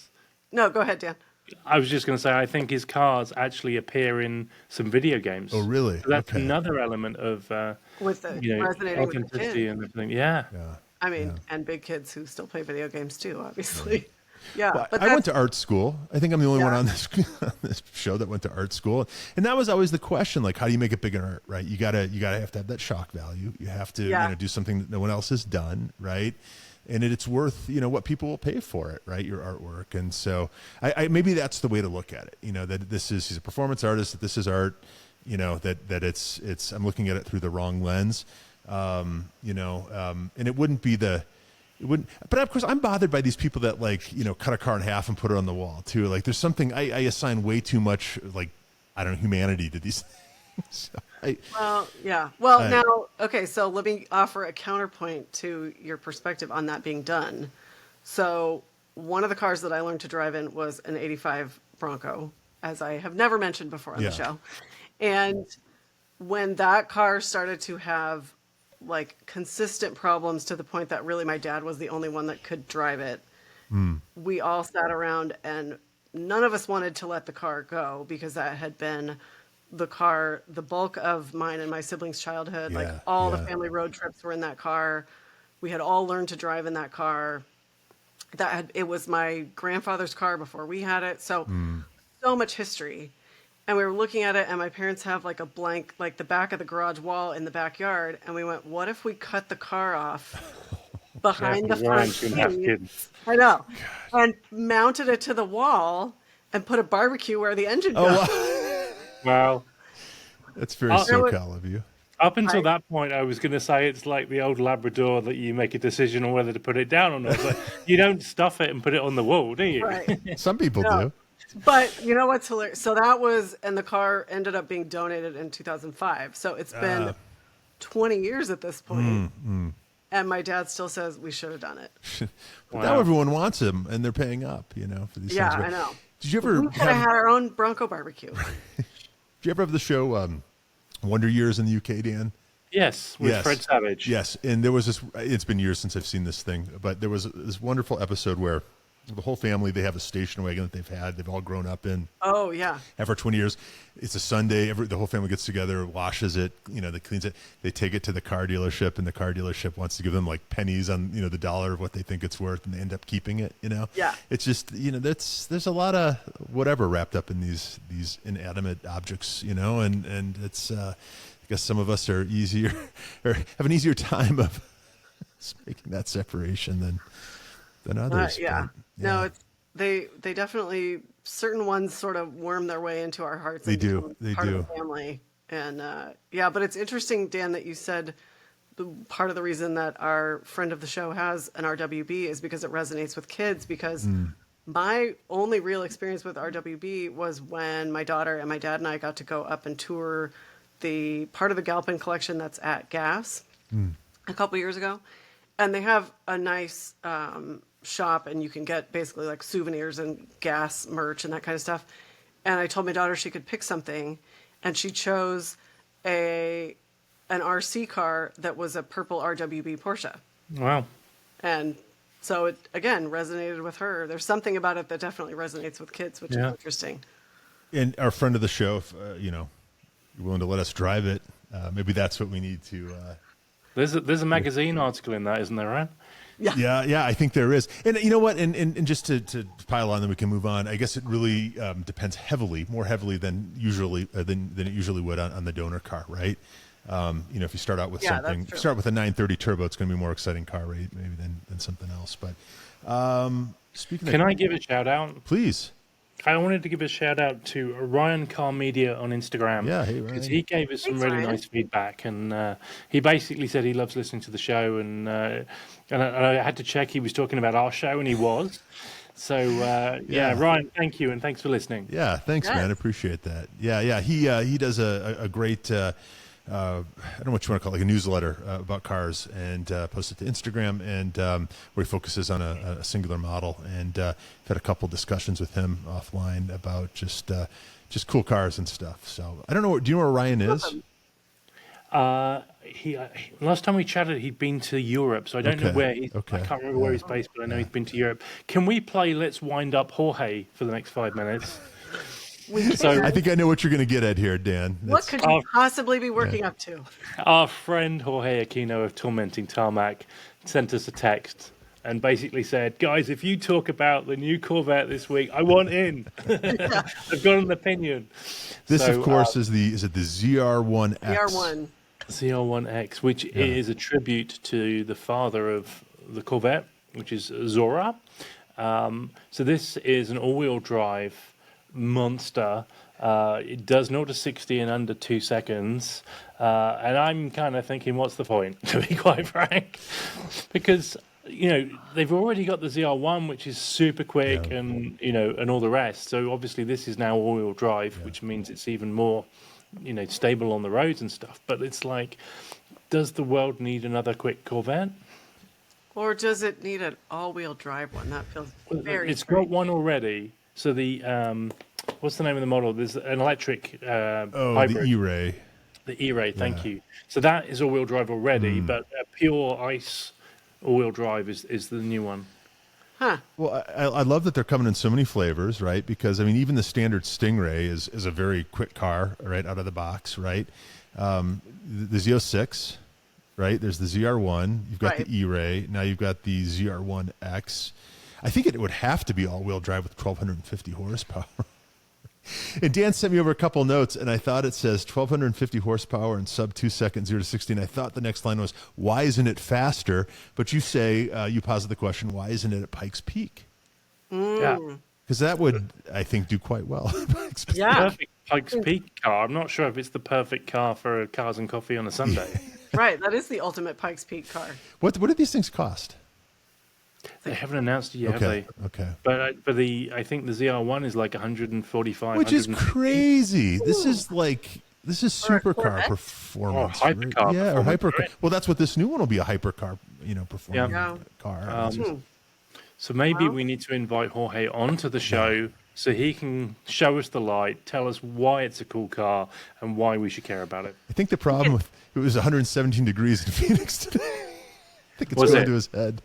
No, go ahead, Dan. I was just going to say, I think his cars actually appear in some video games. Oh, really? So that's another element of with the resonating authenticity and everything. Yeah. I mean, and big kids who still play video games too, obviously. Yeah, well, but I went to art school. I think I'm the only one on this show that went to art school, and that was always the question: like, how do you make it big in art? Right? You gotta have to have that shock value. You have to do something that no one else has done, right? And it's worth what people will pay for it, right? Your artwork, and so I maybe that's the way to look at it. That he's a performance artist. That this is art. That it's I'm looking at it through the wrong lens. And it wouldn't be It wouldn't, but of course, I'm bothered by these people that cut a car in half and put it on the wall too. Like, there's something I assign way too much, humanity to these things. Now, okay, so let me offer a counterpoint to your perspective on that being done. So, one of the cars that I learned to drive in was an '85 Bronco, as I have never mentioned before on the show. And when that car started to have consistent problems to the point that really my dad was the only one that could drive it. We all sat around and none of us wanted to let the car go because that had been the bulk of mine and my siblings' childhood. The family road trips were in that car. We had all learned to drive in that car. It was my grandfather's car before we had it. So much history. And we were looking at it, and my parents have a blank, the back of the garage wall in the backyard. And we went, what if we cut the car off behind the front seat? I know. And mounted it to the wall and put a barbecue where the engine goes. Wow. That's very SoCal of you. Up until that point, I was going to say it's like the old Labrador that you make a decision on whether to put it down or not. But you don't stuff it and put it on the wall, do you? Right. Some people do. But you know what's hilarious? So the car ended up being donated in 2005. So it's been 20 years at this point. And my dad still says we should have done it. But now everyone wants them, and they're paying up, for these things. Yeah, I know. Did you ever we could have had our own Bronco barbecue? Did you ever have the show Wonder Years in the UK, Dan? Yes, with Fred Savage. Yes, and there was this. It's been years since I've seen this thing, but there was this wonderful episode where the whole family, they have a station wagon that they've all grown up in. Oh, yeah. After 20 years. It's a Sunday. The whole family gets together, washes it, they cleans it. They take it to the car dealership, and the car dealership wants to give them pennies on, the dollar of what they think it's worth, and they end up keeping it, Yeah. It's just, there's a lot of whatever wrapped up in these inanimate objects, and it's, I guess some of us are easier, or have an easier time of making that separation than others. No, they definitely, certain ones sort of worm their way into our hearts. They do. Part of the family. And but it's interesting, Dan, that you said part of the reason that our friend of the show has an RWB is because it resonates with kids, because my only real experience with RWB was when my daughter and my dad and I got to go up and tour the part of the Galpin collection that's at Gas a couple years ago. And they have a nice shop, and you can get basically souvenirs and gas merch and that kind of stuff. And I told my daughter she could pick something, and she chose an RC car that was a purple RWB Porsche. Wow. And So it, again, resonated with her. There's something about it that definitely resonates with kids, which is interesting. And our friend of the show, if, you're willing to let us drive it, maybe that's what we need to. There's a magazine article in that, isn't there, Ryan? Yeah, I think there is. And you know what? And just to pile on, then we can move on. I guess it really depends more heavily than it usually would on the donor car, right? If you start out with something, start with a 930 turbo, it's going to be a more exciting car rate maybe than something else. But speaking, can I give a shout out? Please. I wanted to give a shout out to Ryan Car Media on Instagram. Yeah, hey Ryan. Because he gave us some really nice feedback, and he basically said he loves listening to the show, and I had to check he was talking about our show, and he was. So Ryan, thank you, and thanks for listening. Yeah, thanks, man. I appreciate that. Yeah. He does a great. I don't know what you want to call it, like a newsletter about cars, and post it to Instagram, and where he focuses on a singular model. And I've had a couple discussions with him offline about just cool cars and stuff. So I don't know. Do you know where Ryan is? He last time we chatted, he'd been to Europe, so I don't know where he's. I can't remember where he's based, but I know he's been to Europe. Can we play "Let's Wind Up Jorge" for the next 5 minutes? So I think I know what you're going to get at here, Dan. What could you possibly be working up to? Our friend Jorge Aquino of Tormenting Tarmac sent us a text and basically said, guys, if you talk about the new Corvette this week, I want in. I've got an opinion. This, of course, is the ZR1X. ZR1X, which is a tribute to the father of the Corvette, which is Zora. So this is an all-wheel drive monster. It does 0 to 60 in under 2 seconds, and I'm kind of thinking, what's the point, to be quite frank? Because they've already got the ZR1, which is super quick, and and all the rest. So obviously this is now all-wheel drive, which means it's even more stable on the roads and stuff. But it's like, does the world need another quick Corvette? Or does it need an all-wheel drive one? That feels very It's got one already. So the what's the name of the model? There's an electric hybrid. The E-Ray. The E-Ray, thank you. So that is all-wheel drive already, but a pure ICE all-wheel drive is the new one. Huh. Well, I love that they're coming in so many flavors, right? Because, even the standard Stingray is a very quick car, right, out of the box, right? The Z06, right? There's the ZR1. You've got the E-Ray. Now you've got the ZR1X. I think it would have to be all-wheel drive with 1,250 horsepower. And Dan sent me over a couple notes, and I thought it says 1,250 horsepower and sub 2 seconds, 0 to 60. And I thought the next line was, why isn't it faster? But you say, you posit the question, why isn't it at Pikes Peak? Yeah. Because that would, I think, do quite well. Perfect Pikes Peak car. I'm not sure if it's the perfect car for cars and coffee on a Sunday. Right, that is the ultimate Pikes Peak car. What do these things cost? They haven't announced it yet, have they? Okay. But I think the ZR1 is like 145. Which is crazy. This is supercar performance. Or hypercar. Right? Yeah, or hypercar. Right? Well, that's what this new one will be, a hypercar, performance car. So maybe we need to invite Jorge onto the show so he can show us the light, tell us why it's a cool car and why we should care about it. I think the problem with it was 117 degrees in Phoenix today. I think it's going to his head.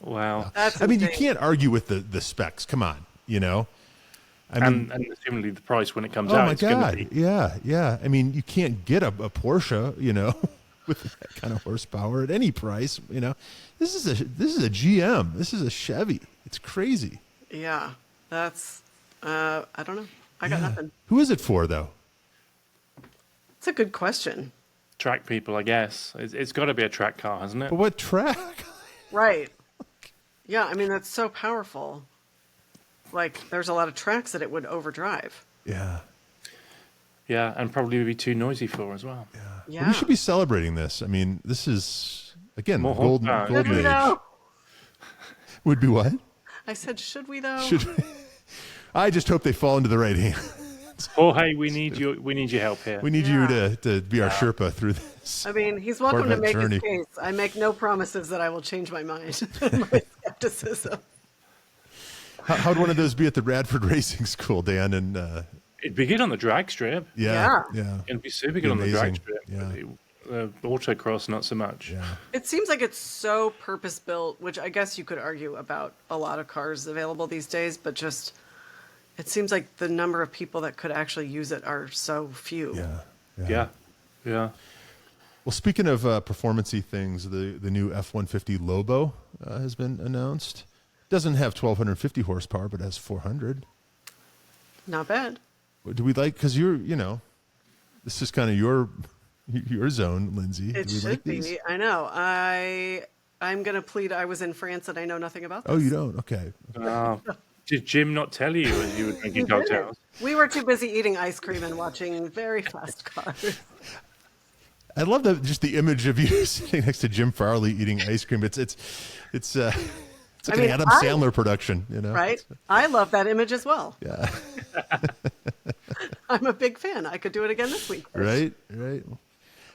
Wow. You can't argue with the specs. Come on, and assumingly the price when it comes out. Oh my God! Yeah. You can't get a Porsche, with that kind of horsepower at any price. This is a GM. This is a Chevy. It's crazy. Yeah, that's. I don't know. I got nothing. Who is it for, though? It's a good question. Track people, I guess. It's got to be a track car, hasn't it? But what track? Right. Yeah, that's so powerful. Like, there's a lot of tracks that it would overdrive. Yeah. Yeah, and probably would be too noisy for as well. Yeah. Well, we should be celebrating this. This is, again, the golden age. Would be what? I said, should we, though? I just hope they fall into the right hands. Jorge, we need your help here. We need you to be our Sherpa through this. He's welcome to make his case. I make no promises that I will change my mind. My skepticism. How'd one of those be at the Radford Racing School, Dan? And it'd be good on the drag strip. Yeah. It'd be super good on the drag strip. Yeah. autocross, not so much. Yeah. It seems like it's so purpose-built, which I guess you could argue about a lot of cars available these days, but just it seems like the number of people that could actually use it are so few. Yeah. Well, speaking of performance-y things, the new F-150 Lobo has been announced. Doesn't have 1,250 horsepower, but has 400. Not bad. Do we like, because this is kind of your zone, Lindsay. It Do we should like be. these? I know. I'm going to plead I was in France and I know nothing about this. Oh, you don't? Okay. Did Jim not tell you as you were drinking He didn't. cocktails? We were too busy eating ice cream and watching very fast cars. I love just the image of you sitting next to Jim Farley eating ice cream. It's like an Adam Sandler production, Right? I love that image as well. Yeah. I'm a big fan. I could do it again this week. Right.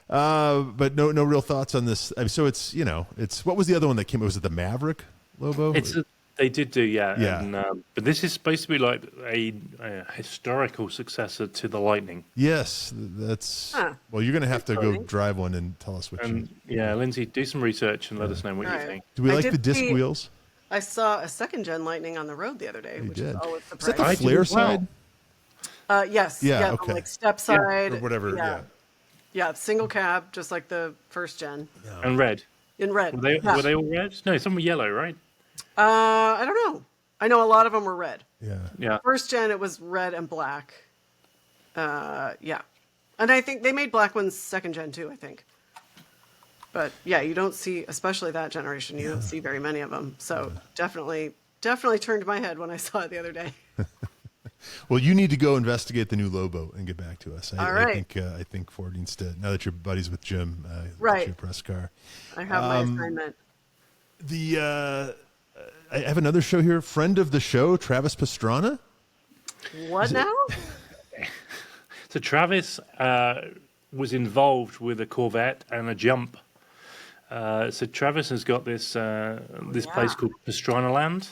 But no real thoughts on this. So it's what was the other one that came? Was it the Maverick Lobo? They did do, yeah. Yeah. And, but this is supposed to be like a historical successor to the Lightning. Yes, that's. Well, you're going to have to go drive one and tell us what you. Yeah, Lindsay, do some research and let us know what you think. Do we like the disc wheels? I saw a second-gen Lightning on the road the other day, which is always Is surprising. that the flare side? Yes. Yeah, the, okay. like step side. Or whatever, yeah. Yeah, single cab, just like the first gen. And red. In red. Were they all red? No, some were yellow, right? I don't know. I know a lot of them were red. Yeah. First gen, it was red and black. Yeah. And I think they made black ones second gen too, I think. But yeah, you don't see, especially that generation, you don't see very many of them. So definitely turned my head when I saw it the other day. Well, you need to go investigate the new Lobo and get back to us. All right. I think Ford needs to, now that you're buddies with Jim, Right. your press car. I have my assignment. I have another show here. Friend of the show, Travis Pastrana. What now? So Travis was involved with a Corvette and a jump. So Travis has got this place called Pastrana Land,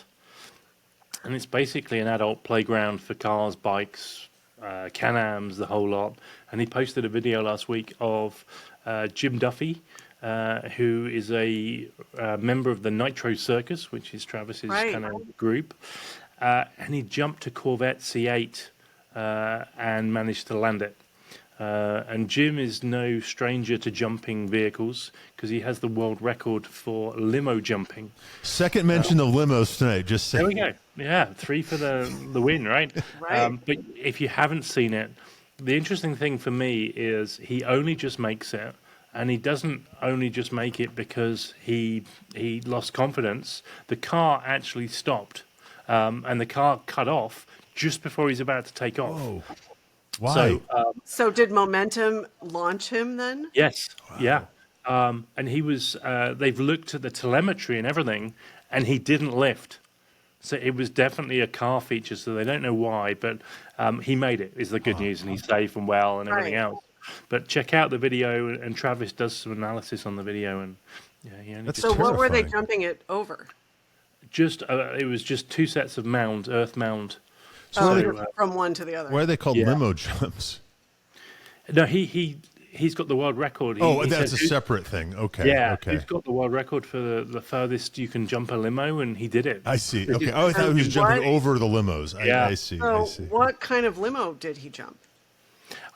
and it's basically an adult playground for cars, bikes, Can-Ams, the whole lot. And he posted a video last week of Jim Duffy, who is a member of the Nitro Circus, which is Travis's kind of group. And he jumped a Corvette C8 and managed to land it. And Jim is no stranger to jumping vehicles because he has the world record for limo jumping. Second mention of limos tonight, just saying. There we go. Yeah, 3 for the win, right? Right. But if you haven't seen it, the interesting thing for me is he only just makes it. And he doesn't only just make it because he lost confidence. The car actually stopped, and the car cut off just before he's about to take off. Whoa. Why? So did momentum launch him then? Yes, yeah. And he was. They've looked at the telemetry and everything, and he didn't lift. So it was definitely a car feature. So they don't know why, but he made it. Is the good news, and he's safe and well, and everything else. But check out the video, and Travis does some analysis on the video, and he only So what were they jumping it over? Just it was just 2 sets of earth mound. So from one to the other. why are they called limo jumps? No, he's got the world record. That's a separate thing. Okay. Yeah, okay. he's got the world record for the furthest you can jump a limo, and he did it. I see. Okay. I thought he was jumping over the limos. I see. So I see. what kind of limo did he jump?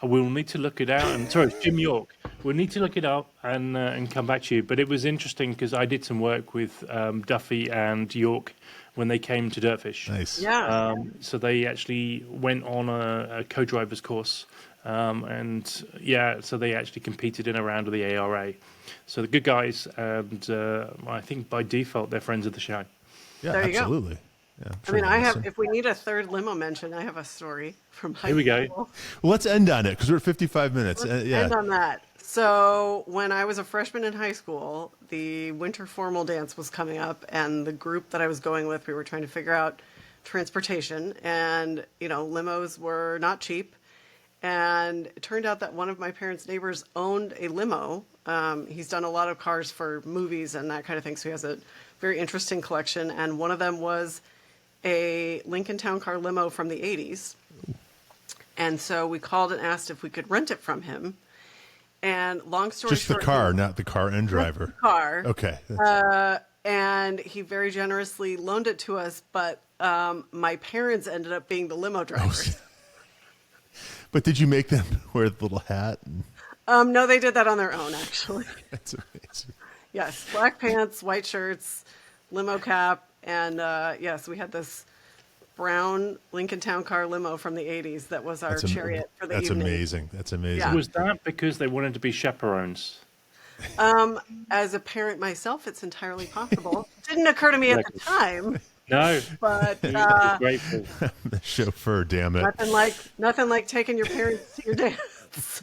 We'll need to look it out. And sorry, it's Jim York. We'll need to look it up and come back to you. But it was interesting because I did some work with Duffy and York when they came to Dirtfish. Nice. Yeah. So they actually went on a co-driver's course. So they actually competed in a round of the ARA. So the good guys, and I think by default they're friends of the show. Yeah, There you absolutely. go. Yeah, I mean, I have. If we need a third limo mention, I have a story from high school. Here we go. Well, let's end on it because we're at 55 minutes. End on that. So when I was a freshman in high school, the winter formal dance was coming up, and the group that I was going with, we were trying to figure out transportation, and limos were not cheap. And it turned out that one of my parents' neighbors owned a limo. He's done a lot of cars for movies and that kind of thing, so he has a very interesting collection. And one of them was a Lincoln Town Car limo from the 80s. And so we called and asked if we could rent it from him. And long story Just short, the car, not the car and driver. car. Okay. And he very generously loaned it to us, but my parents ended up being the limo drivers. But did you make them wear the little hat? No, they did that on their own, actually. That's amazing. Yes, black pants, white shirts, limo cap, and yes, we had this brown Lincoln Town Car limo from the 80s that was our chariot for the evening. Amazing. That's amazing. Yeah. Was that because they wanted to be chaperones? As a parent myself, it's entirely possible. Didn't occur to me at the time. No, but grateful. The chauffeur, damn it. nothing like taking your parents to your dance.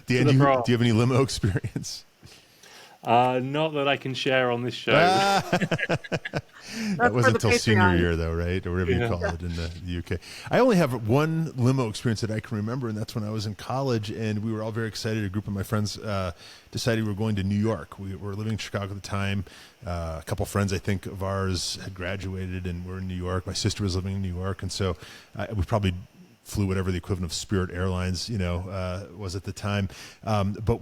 Dan, do you have any limo experience? Not that I can share on this show. That wasn't until senior year, though, right? Or whatever you call it in the UK. I only have one limo experience that I can remember, and that's when I was in college, and we were all very excited. A group of my friends decided we were going to New York. We were living in Chicago at the time. A couple friends, I think, of ours had graduated and were in New York. My sister was living in New York, and so we probably flew whatever the equivalent of Spirit Airlines, was at the time. But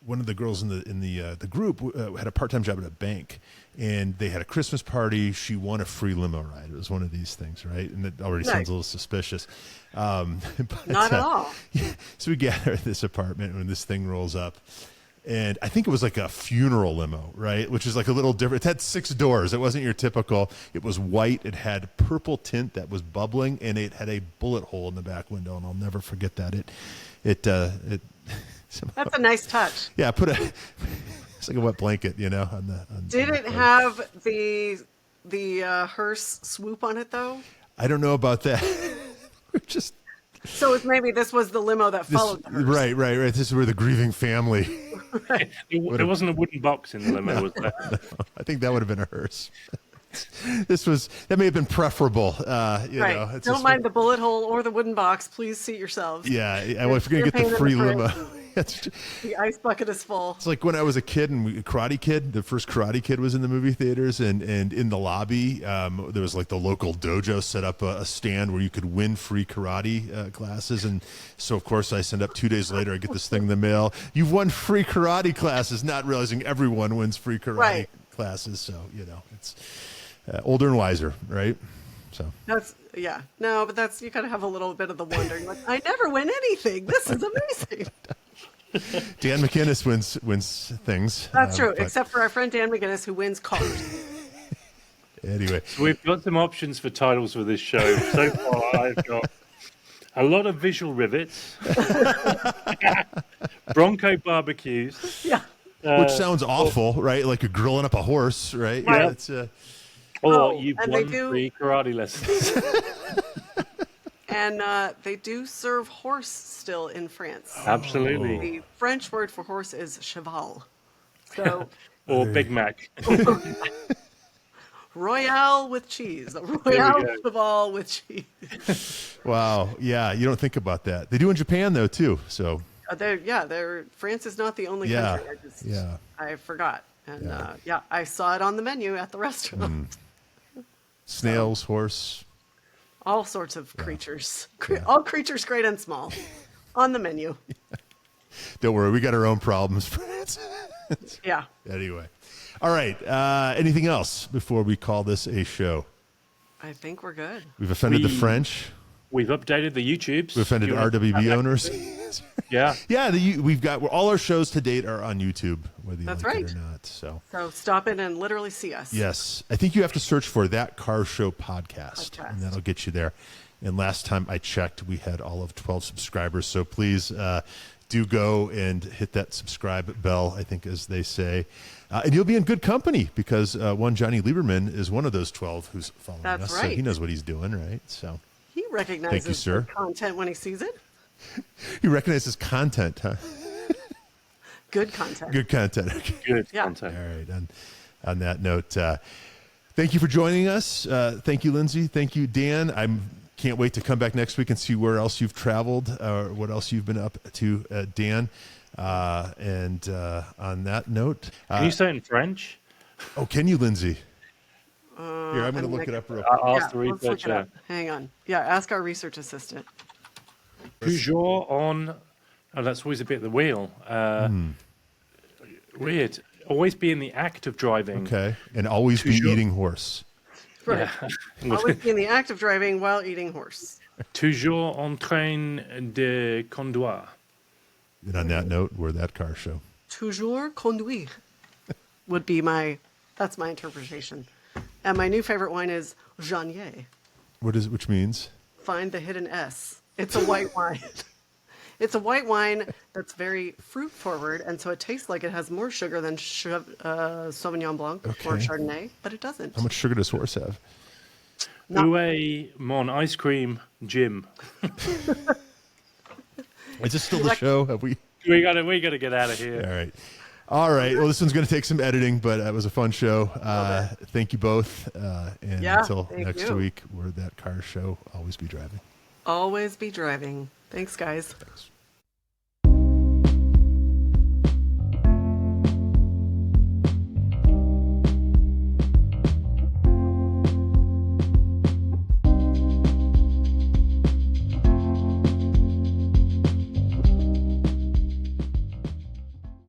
one of the girls in the group had a part-time job at a bank, and they had a Christmas party. She won a free limo ride. It was one of these things, right? And it already sounds a little suspicious. But, not at all. So we gather at this apartment when this thing rolls up, and I think it was like a funeral limo, right? Which is like a little different. It had 6 doors. It wasn't your typical. It was white. It had purple tint that was bubbling, and it had a bullet hole in the back window, and I'll never forget that. Somehow. That's a nice touch. Yeah, it's like a wet blanket, Did it have the hearse swoop on it though? I don't know about that. So maybe this was the limo that followed the hearse. Right. This is where the grieving family. Right. There wasn't a wooden box in the limo, was there? No, I think that would have been a hearse. That may have been preferable. Right. Don't mind the bullet hole or the wooden box. Please seat yourselves. Yeah. If you're going to get the free limo. The ice bucket is full. It's like when I was a kid and the first Karate Kid was in the movie theaters, and in the lobby, there was like the local dojo set up a stand where you could win free karate classes. And so, of course, I send up 2 days later, I get this thing in the mail. You've won free karate classes, not realizing everyone wins free karate classes. So, it's older and wiser, right? So that's no, but you gotta have a little bit of the wonder. Like, I never win anything. This is amazing. Dan McInnes wins things. That's true, except for our friend Dan McInnes, who wins cars. Anyway, so we've got some options for titles for this show. So far, I've got a lot of visual rivets, Bronco barbecues. Yeah. Which sounds awful, right? Like you're grilling up a horse, right? Yeah. It's, you've won free karate lessons. And they do serve horse still in France. Absolutely. The French word for horse is cheval. So, or Big Mac. Royale with cheese. Royale cheval with cheese. Wow. Yeah, you don't think about that. They do in Japan though too. So. France is not the only country. I forgot. And I saw it on the menu at the restaurant. Snails, horse. All sorts of creatures. All creatures great and small on the menu. Don't worry, we got our own problems, France. Yeah. Anyway. All right. Anything else before we call this a show? I think we're good. We've offended the French. We've updated the YouTubes. We've offended RWB owners. Yeah. Yeah, we've got all our shows to date are on YouTube, whether you like it or not. So stop in and literally see us. Yes. I think you have to search for That Car Show podcast, and that'll get you there. And last time I checked, we had all of 12 subscribers. So please do go and hit that subscribe bell, I think, as they say. And you'll be in good company because one Johnny Lieberman is one of those 12 who's following us. That's right. So he knows what he's doing, right? So he recognizes the content when he sees it. He recognizes content, huh? Good content. Good content. Okay. Good content. All right. On that note, thank you for joining us. Thank you, Lindsey. Thank you, Dan. I can't wait to come back next week and see where else you've traveled or what else you've been up to, Dan. And on that note, can you say it in French? Oh, can you, Lindsey? Here, I'm going to look it up real quick. I'll ask the researcher. Hang on. Yeah, ask our research assistant. Toujours on Oh, that's always a bit of the wheel. Weird. Always be in the act of driving. Okay. And always be eating horse. Right. Yeah. Always be in the act of driving while eating horse. Toujours en train de conduire. And on that note, we're that car show. Toujours conduire would be that's my interpretation. And my new favorite wine is Janier. Which means? Find the hidden S. It's a white wine. It's a white wine that's very fruit forward, and so it tastes like it has more sugar than Sauvignon Blanc or Chardonnay, but it doesn't. How much sugar does horse have? Oué, mon ice cream, Jim. Is this still the show? Have we? We gotta get out of here. All right. Well, this one's going to take some editing, but it was a fun show. Thank you both. And until next week, we're that car show. Always be driving. Always be driving. Thanks, guys. Thanks.